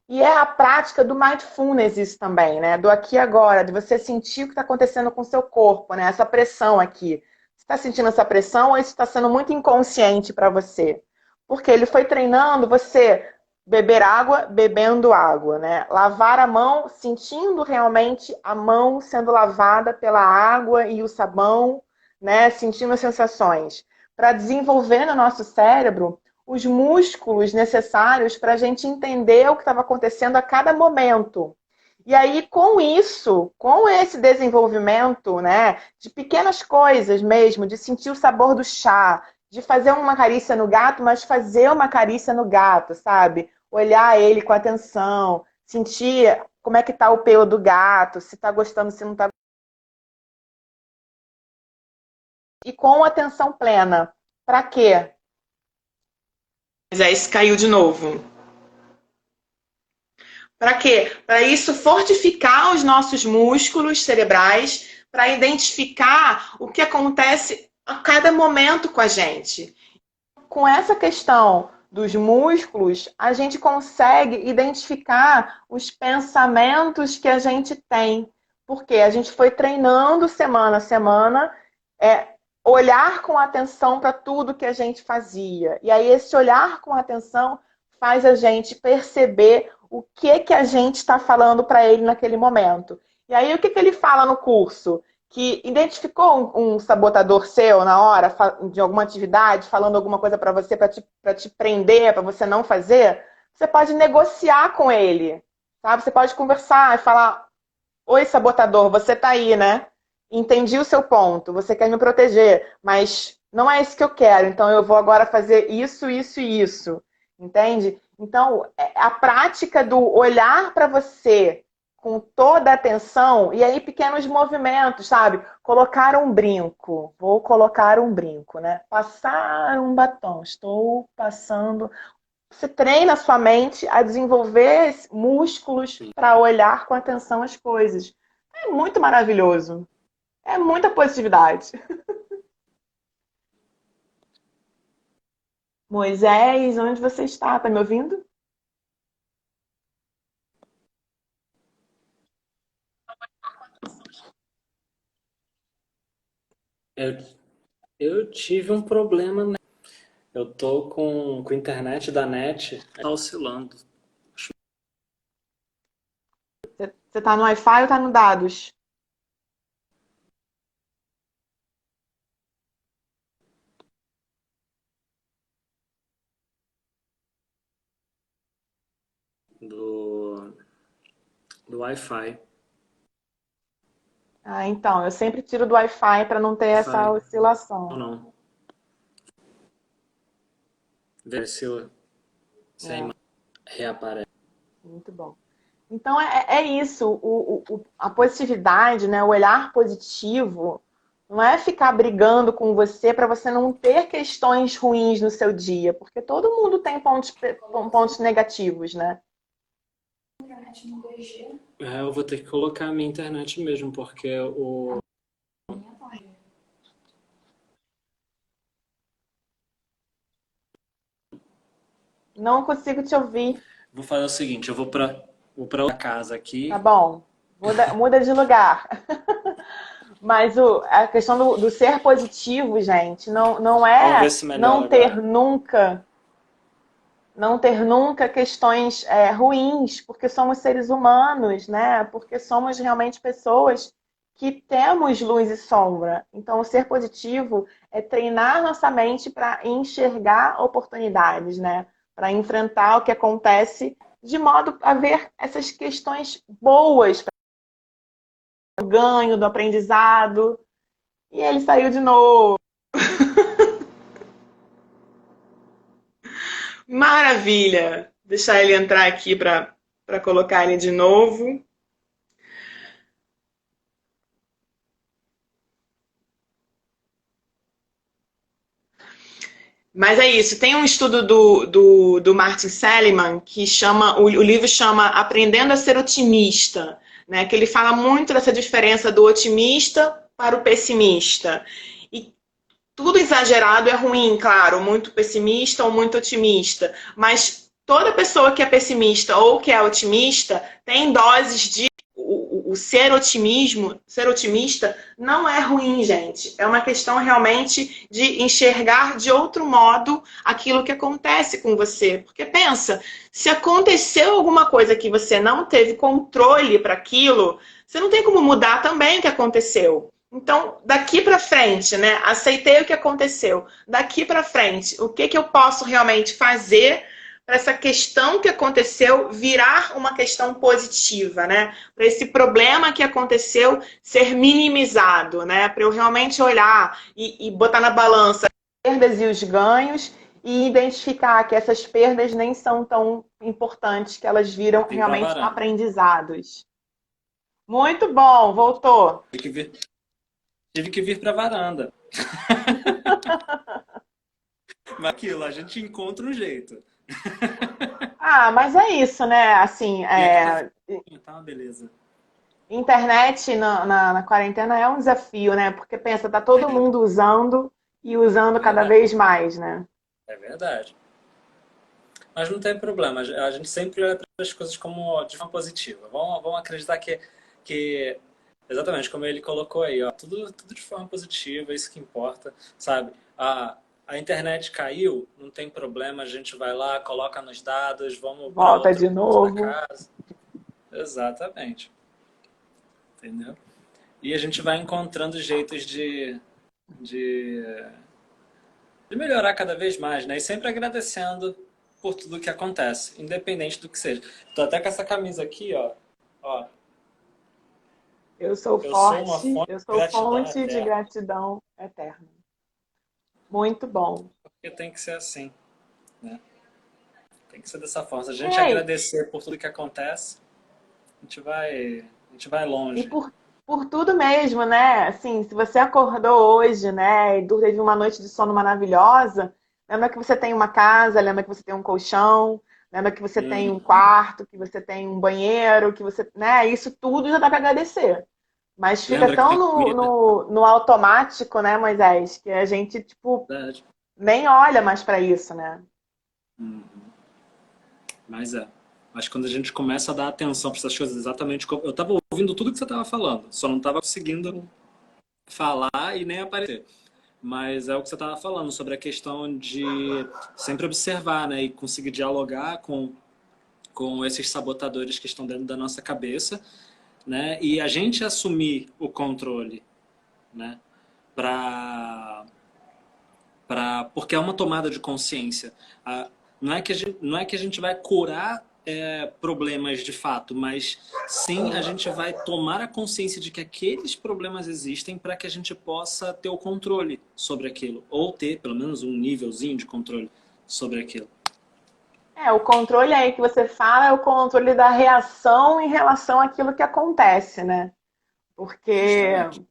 E é a prática do mindfulness isso também, né? Do aqui e agora, de você sentir o que está acontecendo com o seu corpo, né? Essa pressão aqui. Você está sentindo essa pressão ou isso está sendo muito inconsciente para você? Porque ele foi treinando você beber água, bebendo água, né? Lavar a mão, sentindo realmente a mão sendo lavada pela água e o sabão, né, sentindo as sensações, para desenvolver no nosso cérebro os músculos necessários para a gente entender o que estava acontecendo a cada momento. E aí, com isso, com esse desenvolvimento, né, de pequenas coisas mesmo, de sentir o sabor do chá, de fazer uma carícia no gato, mas fazer uma carícia no gato, sabe? Olhar ele com atenção, sentir como é que tá o pelo do gato, se tá gostando, se não tá. E com atenção plena. Para quê? Esse caiu de novo. Para quê? Para isso fortificar os nossos músculos cerebrais, para identificar o que acontece a cada momento com a gente. Com essa questão dos músculos, a gente consegue identificar os pensamentos que a gente tem. Porque a gente foi treinando semana a semana, olhar com atenção para tudo que a gente fazia. E aí esse olhar com atenção faz a gente perceber o que a gente está falando para ele naquele momento. E aí o que ele fala no curso? Que identificou um sabotador seu na hora de alguma atividade, falando alguma coisa para você, para te prender, para você não fazer, você pode negociar com ele, sabe? Você pode conversar e falar: oi, sabotador, você tá aí, né? Entendi o seu ponto, você quer me proteger, mas não é isso que eu quero, então eu vou agora fazer isso, isso e isso, entende? Então, a prática do olhar para você com toda a atenção, e aí pequenos movimentos, sabe? Colocar um brinco, vou colocar um brinco, né? Passar um batom, estou passando. Você treina a sua mente a desenvolver músculos para olhar com atenção as coisas. É muito maravilhoso. É muita positividade. Moisés, onde você está? Tá me ouvindo? Eu, eu tive um problema, né? Eu tô com a internet da NET, tá oscilando. Você tá no Wi-Fi ou tá no dados? do, do Wi-Fi. Ah, então, eu sempre tiro do Wi-Fi para não ter essa Wi-Fi, ou oscilação. não? Ver se a É, imagem reaparece. muito bom. Então é isso, a positividade, né, o olhar positivo, não é ficar brigando com você para você não ter questões ruins no seu dia, porque todo mundo tem pontos negativos, né? Eu vou ter que colocar a minha internet mesmo, porque o. Não consigo te ouvir. Vou fazer o seguinte, vou pra outra casa Tá aqui. bom, muda de lugar. Mas a questão do ser positivo, gente, não Vamos ver é se melhora agora. não ter nunca questões ruins, porque somos seres humanos, né? Porque somos realmente pessoas que temos luz e sombra. Então, o ser positivo é treinar nossa mente para enxergar oportunidades, né? Para enfrentar o que acontece, de modo a ver essas questões boas, do ganho, do aprendizado. E ele saiu de novo. Maravilha! Deixar ele entrar aqui para colocar ele de novo. Mas é isso. Tem um estudo do Martin Seligman que chama, o livro chama Aprendendo a Ser Otimista, né? Que ele fala muito dessa diferença do otimista para o pessimista. E tudo exagerado é ruim, claro, muito pessimista ou muito otimista. Mas toda pessoa que é pessimista ou que é otimista tem doses de o ser otimista não é ruim, gente. É uma questão realmente de enxergar de outro modo aquilo que acontece com você. Porque pensa, se aconteceu alguma coisa que você não teve controle para aquilo, você não tem como mudar também o que aconteceu. Então, daqui para frente, né? Aceitei o que aconteceu. Daqui para frente, o que que eu posso realmente fazer para essa questão que aconteceu virar uma questão positiva, né? Para esse problema que aconteceu ser minimizado, né? Para eu realmente olhar e botar na balança as perdas e os ganhos e identificar que essas perdas nem são tão importantes, que elas viram Vim pra realmente varanda. aprendizados. Muito bom, voltou. Tive que vir pra varanda. Mas aquilo, a gente encontra um jeito. Ah, mas é isso, né? Assim, E aqui tá tá uma beleza. internet na quarentena é um desafio, né? Porque pensa, tá todo mundo usando e usando cada Verdade. vez mais, né? É verdade. Mas não tem problema. A gente sempre olha para as coisas como de forma positiva. Vamos acreditar que exatamente como ele colocou aí, ó, tudo de forma positiva, isso que importa, sabe? A internet caiu, não tem problema, a gente vai lá, coloca nos dados, vamos para Volta outro de ponto da novo. casa. Exatamente. Entendeu? E a gente vai encontrando jeitos de, de melhorar cada vez mais, né? E sempre agradecendo por tudo que acontece, independente do que seja. Tô até com essa camisa aqui, ó. Ó, Eu sou eu sou uma forte, fonte eu de sou gratidão fonte de eterna. gratidão eterna. Muito bom. Porque tem que ser assim, né? Tem que ser dessa forma. Se a gente Ei, agradecer por tudo que acontece, a gente vai e longe. por tudo mesmo, né? Assim, se você acordou hoje, né, e teve uma noite de sono maravilhosa, lembra que você tem uma casa, lembra que você tem um colchão, lembra que você tem um Uhum. quarto, que você tem um banheiro, que você, né? Isso tudo já dá para agradecer. Mas fica Lembra que tão tem comida? no automático, né, Moisés, que a gente, tipo, Verdade. nem olha mais para isso, né? Uhum. Mas é. Mas quando a gente começa a dar atenção para essas coisas, exatamente como. Eu estava ouvindo tudo que você estava falando, só não estava conseguindo falar e nem aparecer. Mas é o que você estava falando sobre a questão de sempre observar, né, e conseguir dialogar com esses sabotadores que estão dentro da nossa cabeça, né, e a gente assumir o controle, né, para porque é uma tomada de consciência. Não é que a gente vai curar problemas de fato, mas sim a gente vai tomar a consciência de que aqueles problemas existem para que a gente possa ter o controle sobre aquilo, ou ter pelo menos um nívelzinho de controle sobre aquilo. É, o controle aí que você fala é o controle da reação em relação àquilo que acontece, né? Porque Justamente.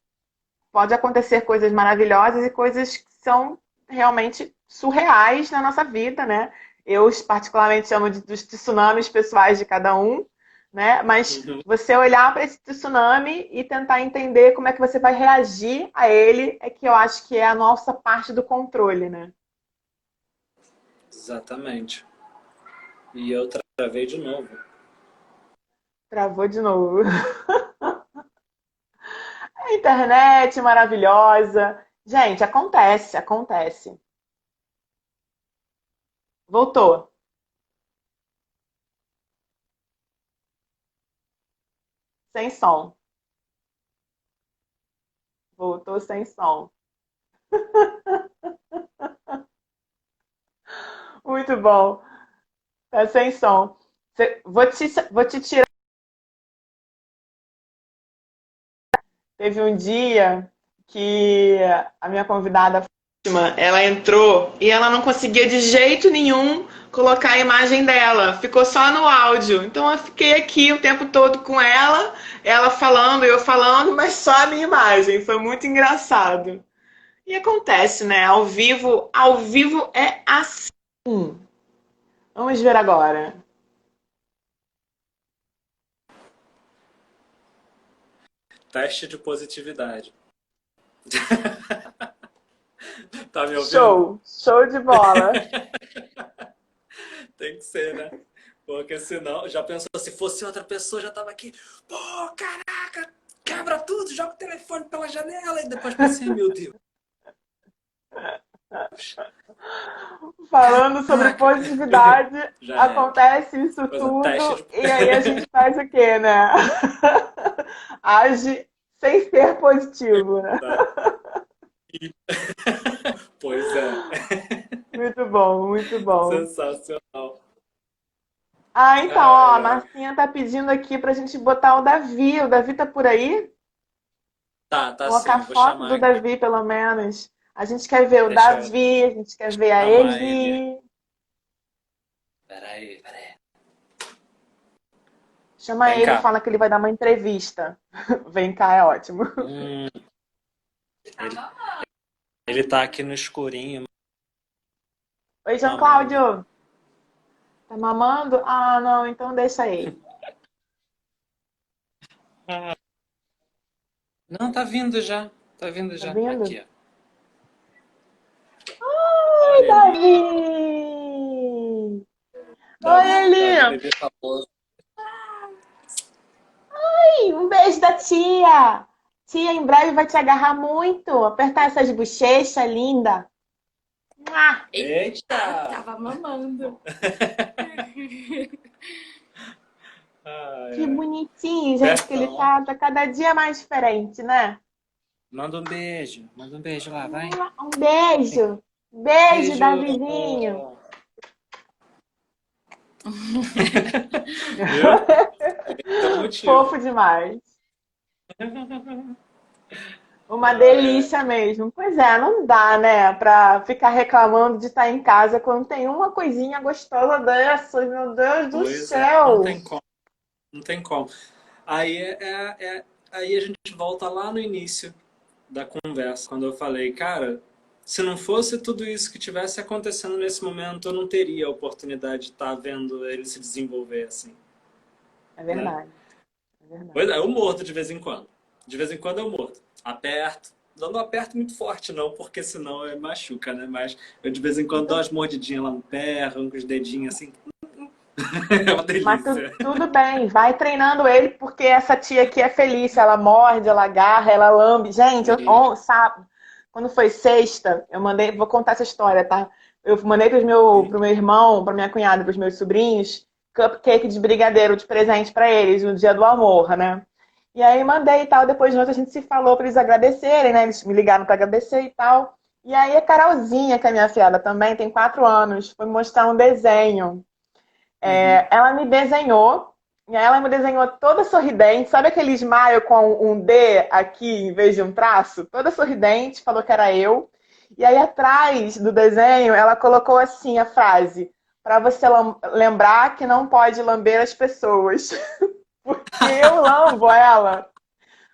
pode acontecer coisas maravilhosas e coisas que são realmente surreais na nossa vida, né? Eu particularmente chamo dos tsunamis pessoais de cada um, né? Mas Uhum. você olhar para esse tsunami e tentar entender como é que você vai reagir a ele, é que eu acho que é a nossa parte do controle, né? Exatamente. E eu travei de novo. Travou de novo. A internet maravilhosa. Gente, acontece, acontece. Voltou. Sem som. Voltou sem som. Muito bom. Tá sem som. Vou te tirar. Teve um dia que a minha convidada, ela entrou e ela não conseguia de jeito nenhum colocar a imagem dela. Ficou só no áudio. Então eu fiquei aqui o tempo todo com ela falando, eu falando, mas só a minha imagem. Foi muito engraçado. E acontece, né? Ao vivo é assim. Vamos ver agora. Teste de positividade. Tá me ouvindo? Show, show de bola. Tem que ser, né? Porque senão, já pensou, se fosse outra pessoa, já tava aqui, pô, caraca, quebra tudo, joga o telefone pela janela, e depois pensei, meu Deus, Falando sobre caraca, positividade, já era. acontece isso Coisa, teste tudo de... e aí a gente faz o quê, né? Age sem ser positivo, né? Pois é, Muito bom, muito bom. sensacional. Ah, então, ó, a Ai, ai. Marcinha tá pedindo aqui pra gente botar o Davi. O Davi tá por aí? Tá Colocar sim, vou foto do chamar aqui. Davi, pelo menos. A gente quer ver o Deixa eu Davi, a gente quer ver a chamar ele. Eli. Peraí. Chama Vem ele e cá. fala que ele vai dar uma entrevista. Vem cá, é ótimo. Hum, ele, ele tá aqui no escurinho, Oi, João mamando. Cláudio. Tá mamando? Ah, não, então deixa ele. Não, tá vindo já. Tá vindo Tá já. vindo? Aqui, ó. Oi, Olha ali. Davi! Oi, Davi, Eli! bebê famoso. Um beijo da tia! Tia em breve vai te agarrar muito. Apertar essas bochechas, linda. Mua! Eita! Tava mamando. Ai, Que ai. bonitinho, gente, que ele Bertão. tá cada dia mais diferente, né? Manda um beijo. Manda um beijo lá, vai. Mua! Um beijo. Beijo, Beijo. Davizinho. Viu? Esse é o Fofo motivo. demais. Uma delícia mesmo. Pois é, não dá, né, pra ficar reclamando de estar em casa quando tem uma coisinha gostosa dessas, meu Deus do Pois é, não céu. tem como, não tem como. Aí, aí a gente volta lá no início da conversa, quando eu falei, cara, se não fosse tudo isso que tivesse acontecendo nesse momento, eu não teria a oportunidade de estar vendo ele se desenvolver assim, É né? verdade, é verdade. Pois é, eu mordo de vez em quando. De vez em quando eu mordo. Aperto. Não aperto muito forte, não, porque senão machuca, né? Mas eu de vez em quando dou umas mordidinhas lá no pé, arranco os dedinhos assim. É uma Mas delícia. tudo bem, vai treinando ele, porque essa tia aqui é feliz. Ela morde, ela agarra, ela lambe. Gente, sabe, quando foi sexta, eu mandei, vou contar essa história, tá? Eu mandei pro meu irmão, pra minha cunhada, pros meus sobrinhos, cupcake de brigadeiro de presente pra eles no dia do amor, né? E aí mandei e tal, depois de noite a gente se falou pra eles agradecerem, né? Eles me ligaram pra agradecer e tal. E aí a Carolzinha, que é minha filhada também, tem 4 anos, foi mostrar um desenho. Uhum. Ela me desenhou, e aí ela me desenhou toda sorridente, sabe aquele smile com um D aqui em vez de um traço? Toda sorridente, falou que era eu. E aí atrás do desenho ela colocou assim a frase: para você lembrar que não pode lamber as pessoas, porque eu lambo ela.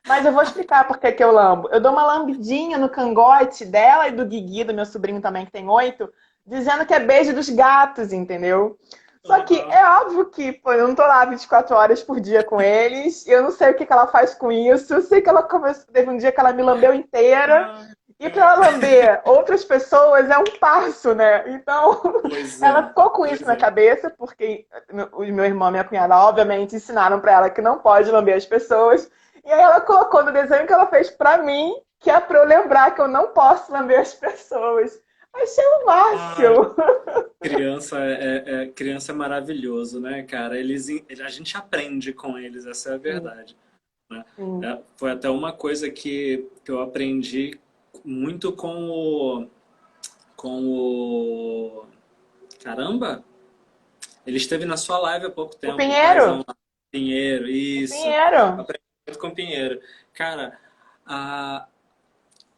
Mas eu vou explicar por que que eu lambo. Eu dou uma lambidinha no cangote dela e do Guigui, do meu sobrinho também, que tem 8, dizendo que é beijo dos gatos, entendeu? Só que Uhum. é óbvio que, pô, eu não tô lá 24 horas por dia com eles, eu não sei o que que ela faz com isso. Eu sei que ela começou, teve um dia que ela me lambeu inteira, Ah, e para ela é. lamber outras pessoas é um passo, né? Então, Pois ela é, ficou com isso pois na é. cabeça, porque o meu irmão e minha cunhada, obviamente, ensinaram para ela que não pode lamber as pessoas. E aí ela colocou no desenho que ela fez pra mim, que é pra eu lembrar que eu não posso lamber as pessoas. Achei o Ah, máximo. criança é maravilhoso, né, cara? A gente aprende com eles, essa é a Sim, verdade, né? sim. Foi até uma coisa que eu aprendi muito com o... Caramba! Ele esteve na sua live há pouco O tempo, o paizão Pinheiro? lá, Pinheiro, O isso. Pinheiro. Aprendi muito com o Pinheiro. Cara,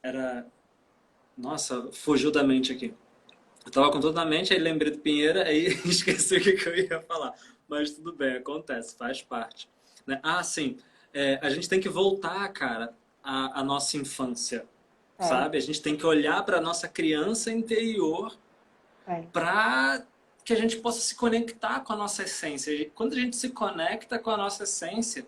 era... Nossa, fugiu da mente aqui. Eu tava com tudo na mente, aí lembrei do Pinheiro, aí esqueci o que que eu ia falar. Mas tudo bem, acontece, faz parte. Né? Ah, sim. A gente tem que voltar, cara, à nossa infância, É, sabe? A gente tem que olhar para nossa criança interior é. para que a gente possa se conectar com a nossa essência. E quando a gente se conecta com a nossa essência,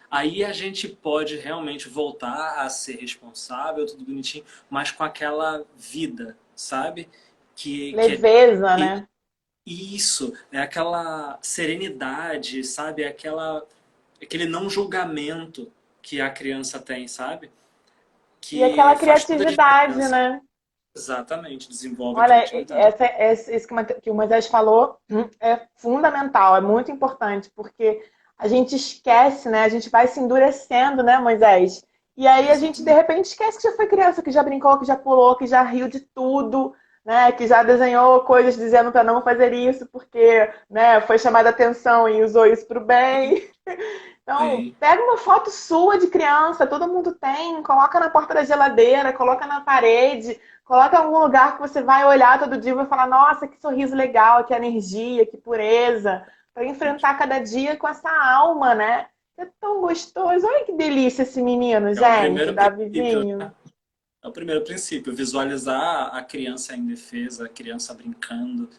aí a gente pode realmente voltar a ser responsável, tudo bonitinho, mas com aquela vida, sabe? Que Leveza, é né? isso, é aquela serenidade, sabe? Aquele não julgamento que a criança tem, sabe? E aquela Que faz toda a criatividade, diferença. né? Exatamente, desenvolve a Olha, criatividade. isso que o Moisés falou é fundamental, é muito importante, porque a gente esquece, né? A gente vai se endurecendo, né, Moisés? E aí a gente, de Exatamente. repente, esquece que já foi criança, que já brincou, que já pulou, que já riu de tudo, né? Que já desenhou coisas dizendo para não fazer isso, porque, né, foi chamada a atenção e usou isso para o bem. Então, Sim. pega uma foto sua de criança, todo mundo tem, coloca na porta da geladeira, coloca na parede, coloca em algum lugar que você vai olhar todo dia e vai falar, nossa, que sorriso legal, que energia, que pureza, para enfrentar cada dia com essa alma, né? É tão gostoso. Olha que delícia esse menino, É o gente, primeiro princípio, Davizinho. né? É o primeiro princípio, visualizar a criança indefesa, a criança brincando,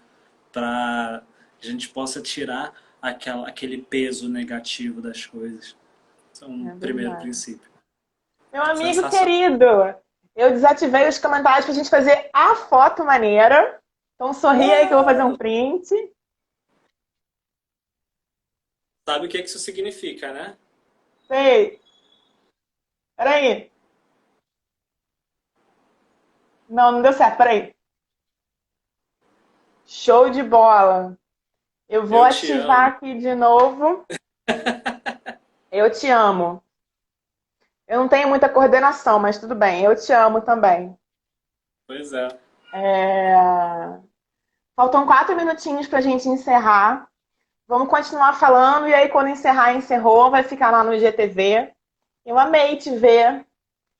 para a gente possa tirar aquele peso negativo das coisas. Esse é um É primeiro verdade. princípio. Meu amigo Sensacional. querido, eu desativei os comentários pra gente fazer a foto maneira. Então sorri aí que eu vou fazer um print. Sabe o que isso significa, né? Sei. Peraí. Não, não deu certo. Peraí. Show de bola. Eu vou Eu te ativar amo. aqui de novo. Eu te amo. Eu não tenho muita coordenação, mas tudo bem. Eu te amo também. Pois é. É... Faltam 4 minutinhos pra gente encerrar. Vamos continuar falando e aí quando encerrar, encerrou, vai ficar lá no IGTV. Eu amei te ver.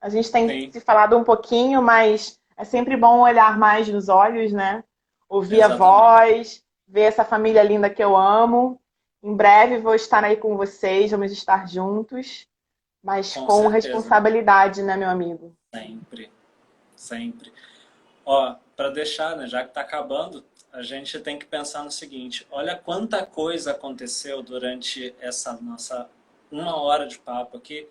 A gente tem Sim, se falado um pouquinho, mas é sempre bom olhar mais nos olhos, né? Ouvir a exatamente. voz, ver essa família linda que eu amo. Em breve vou estar aí com vocês, vamos estar juntos, mas Com com certeza. responsabilidade, né, meu amigo? Sempre, sempre. Ó, para deixar, né, já que tá acabando, a gente tem que pensar no seguinte: olha quanta coisa aconteceu durante essa nossa 1 hora de papo aqui,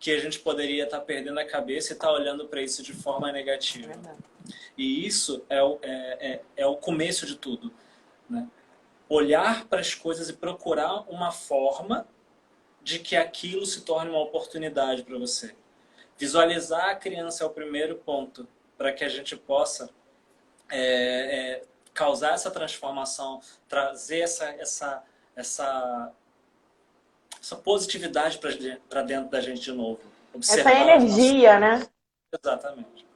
que a gente poderia estar perdendo a cabeça e estar olhando para isso de forma É negativa. verdade. E isso é o começo de tudo, né? Olhar para as coisas e procurar uma forma de que aquilo se torne uma oportunidade para você. Visualizar a criança é o primeiro ponto para que a gente possa causar essa transformação, trazer essa, essa positividade para dentro da gente de novo. Essa Observar as nossas. energia, né? Exatamente.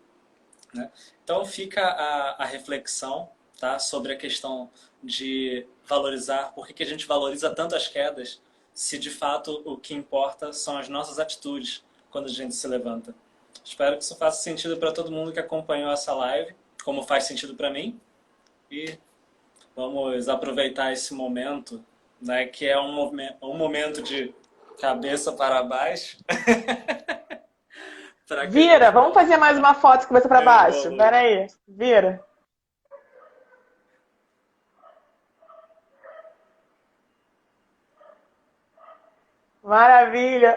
Né? Então fica a reflexão, tá, sobre a questão de valorizar, por que a gente valoriza tanto as quedas, se de fato o que importa são as nossas atitudes quando a gente se levanta. Espero que isso faça sentido para todo mundo que acompanhou essa live, como faz sentido para mim, e vamos aproveitar esse momento, né, que é um momento de cabeça para baixo, para que a Vira, gente vamos possa fazer mais uma foto de cabeça para baixo. evoluir. Pera aí, vira. Maravilha.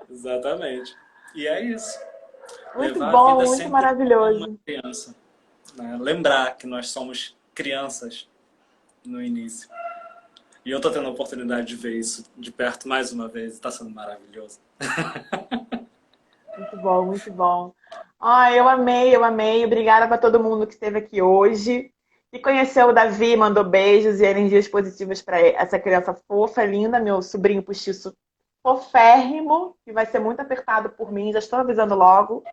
Exatamente. E é isso. Muito Levar a vida bom, muito sempre como uma maravilhoso. criança. Né? Lembrar que nós somos crianças no início. E eu tô tendo a oportunidade de ver isso de perto mais uma vez. Está sendo maravilhoso. Muito bom, muito bom. Ah, eu amei, eu amei. Obrigada para todo mundo que esteve aqui hoje. E conheceu o Davi, mandou beijos e energias positivas para essa criança fofa, linda, meu sobrinho postiço foférrimo, que vai ser muito apertado por mim, já estou avisando logo. Com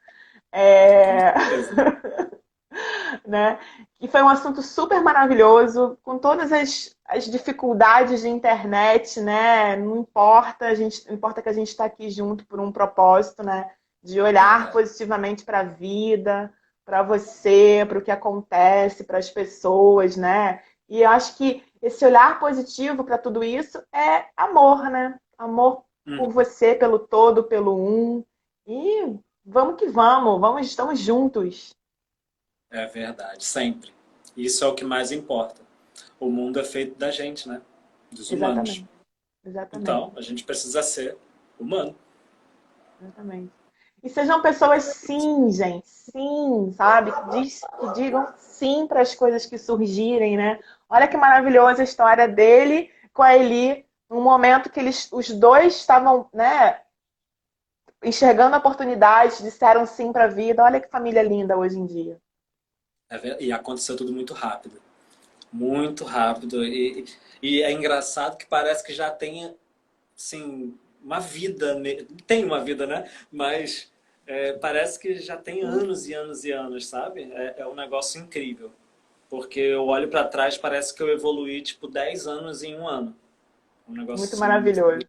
É... certeza. né? E foi um assunto super maravilhoso, com todas as dificuldades de internet, né? Não importa, importa que a gente está aqui junto por um propósito, né? De olhar Verdade. positivamente para a vida, para você, para o que acontece, para as pessoas, né? E eu acho que esse olhar positivo para tudo isso é amor, né? Amor por você, pelo todo, pelo um. E vamos que vamos, vamos, estamos juntos. É verdade. Sempre. Isso é o que mais importa. O mundo é feito da gente, né? Dos humanos. Exatamente. Exatamente, Então, a gente precisa ser humano. exatamente. E sejam pessoas sim, gente, sim, sabe? Que digam sim para as coisas que surgirem, né? Olha que maravilhosa a história dele com a Eli, num momento que os dois estavam, né, enxergando oportunidades, disseram sim para a vida. Olha que família linda hoje em dia. E aconteceu tudo muito rápido. muito rápido. E é engraçado que parece que já tem, assim, uma vida. Tem uma vida, né? Mas parece que já tem anos e anos e anos, sabe? É um negócio incrível. Porque eu olho para trás, parece que eu evoluí, tipo, 10 anos em um ano. Um negócio Muito assim, muito maravilhoso.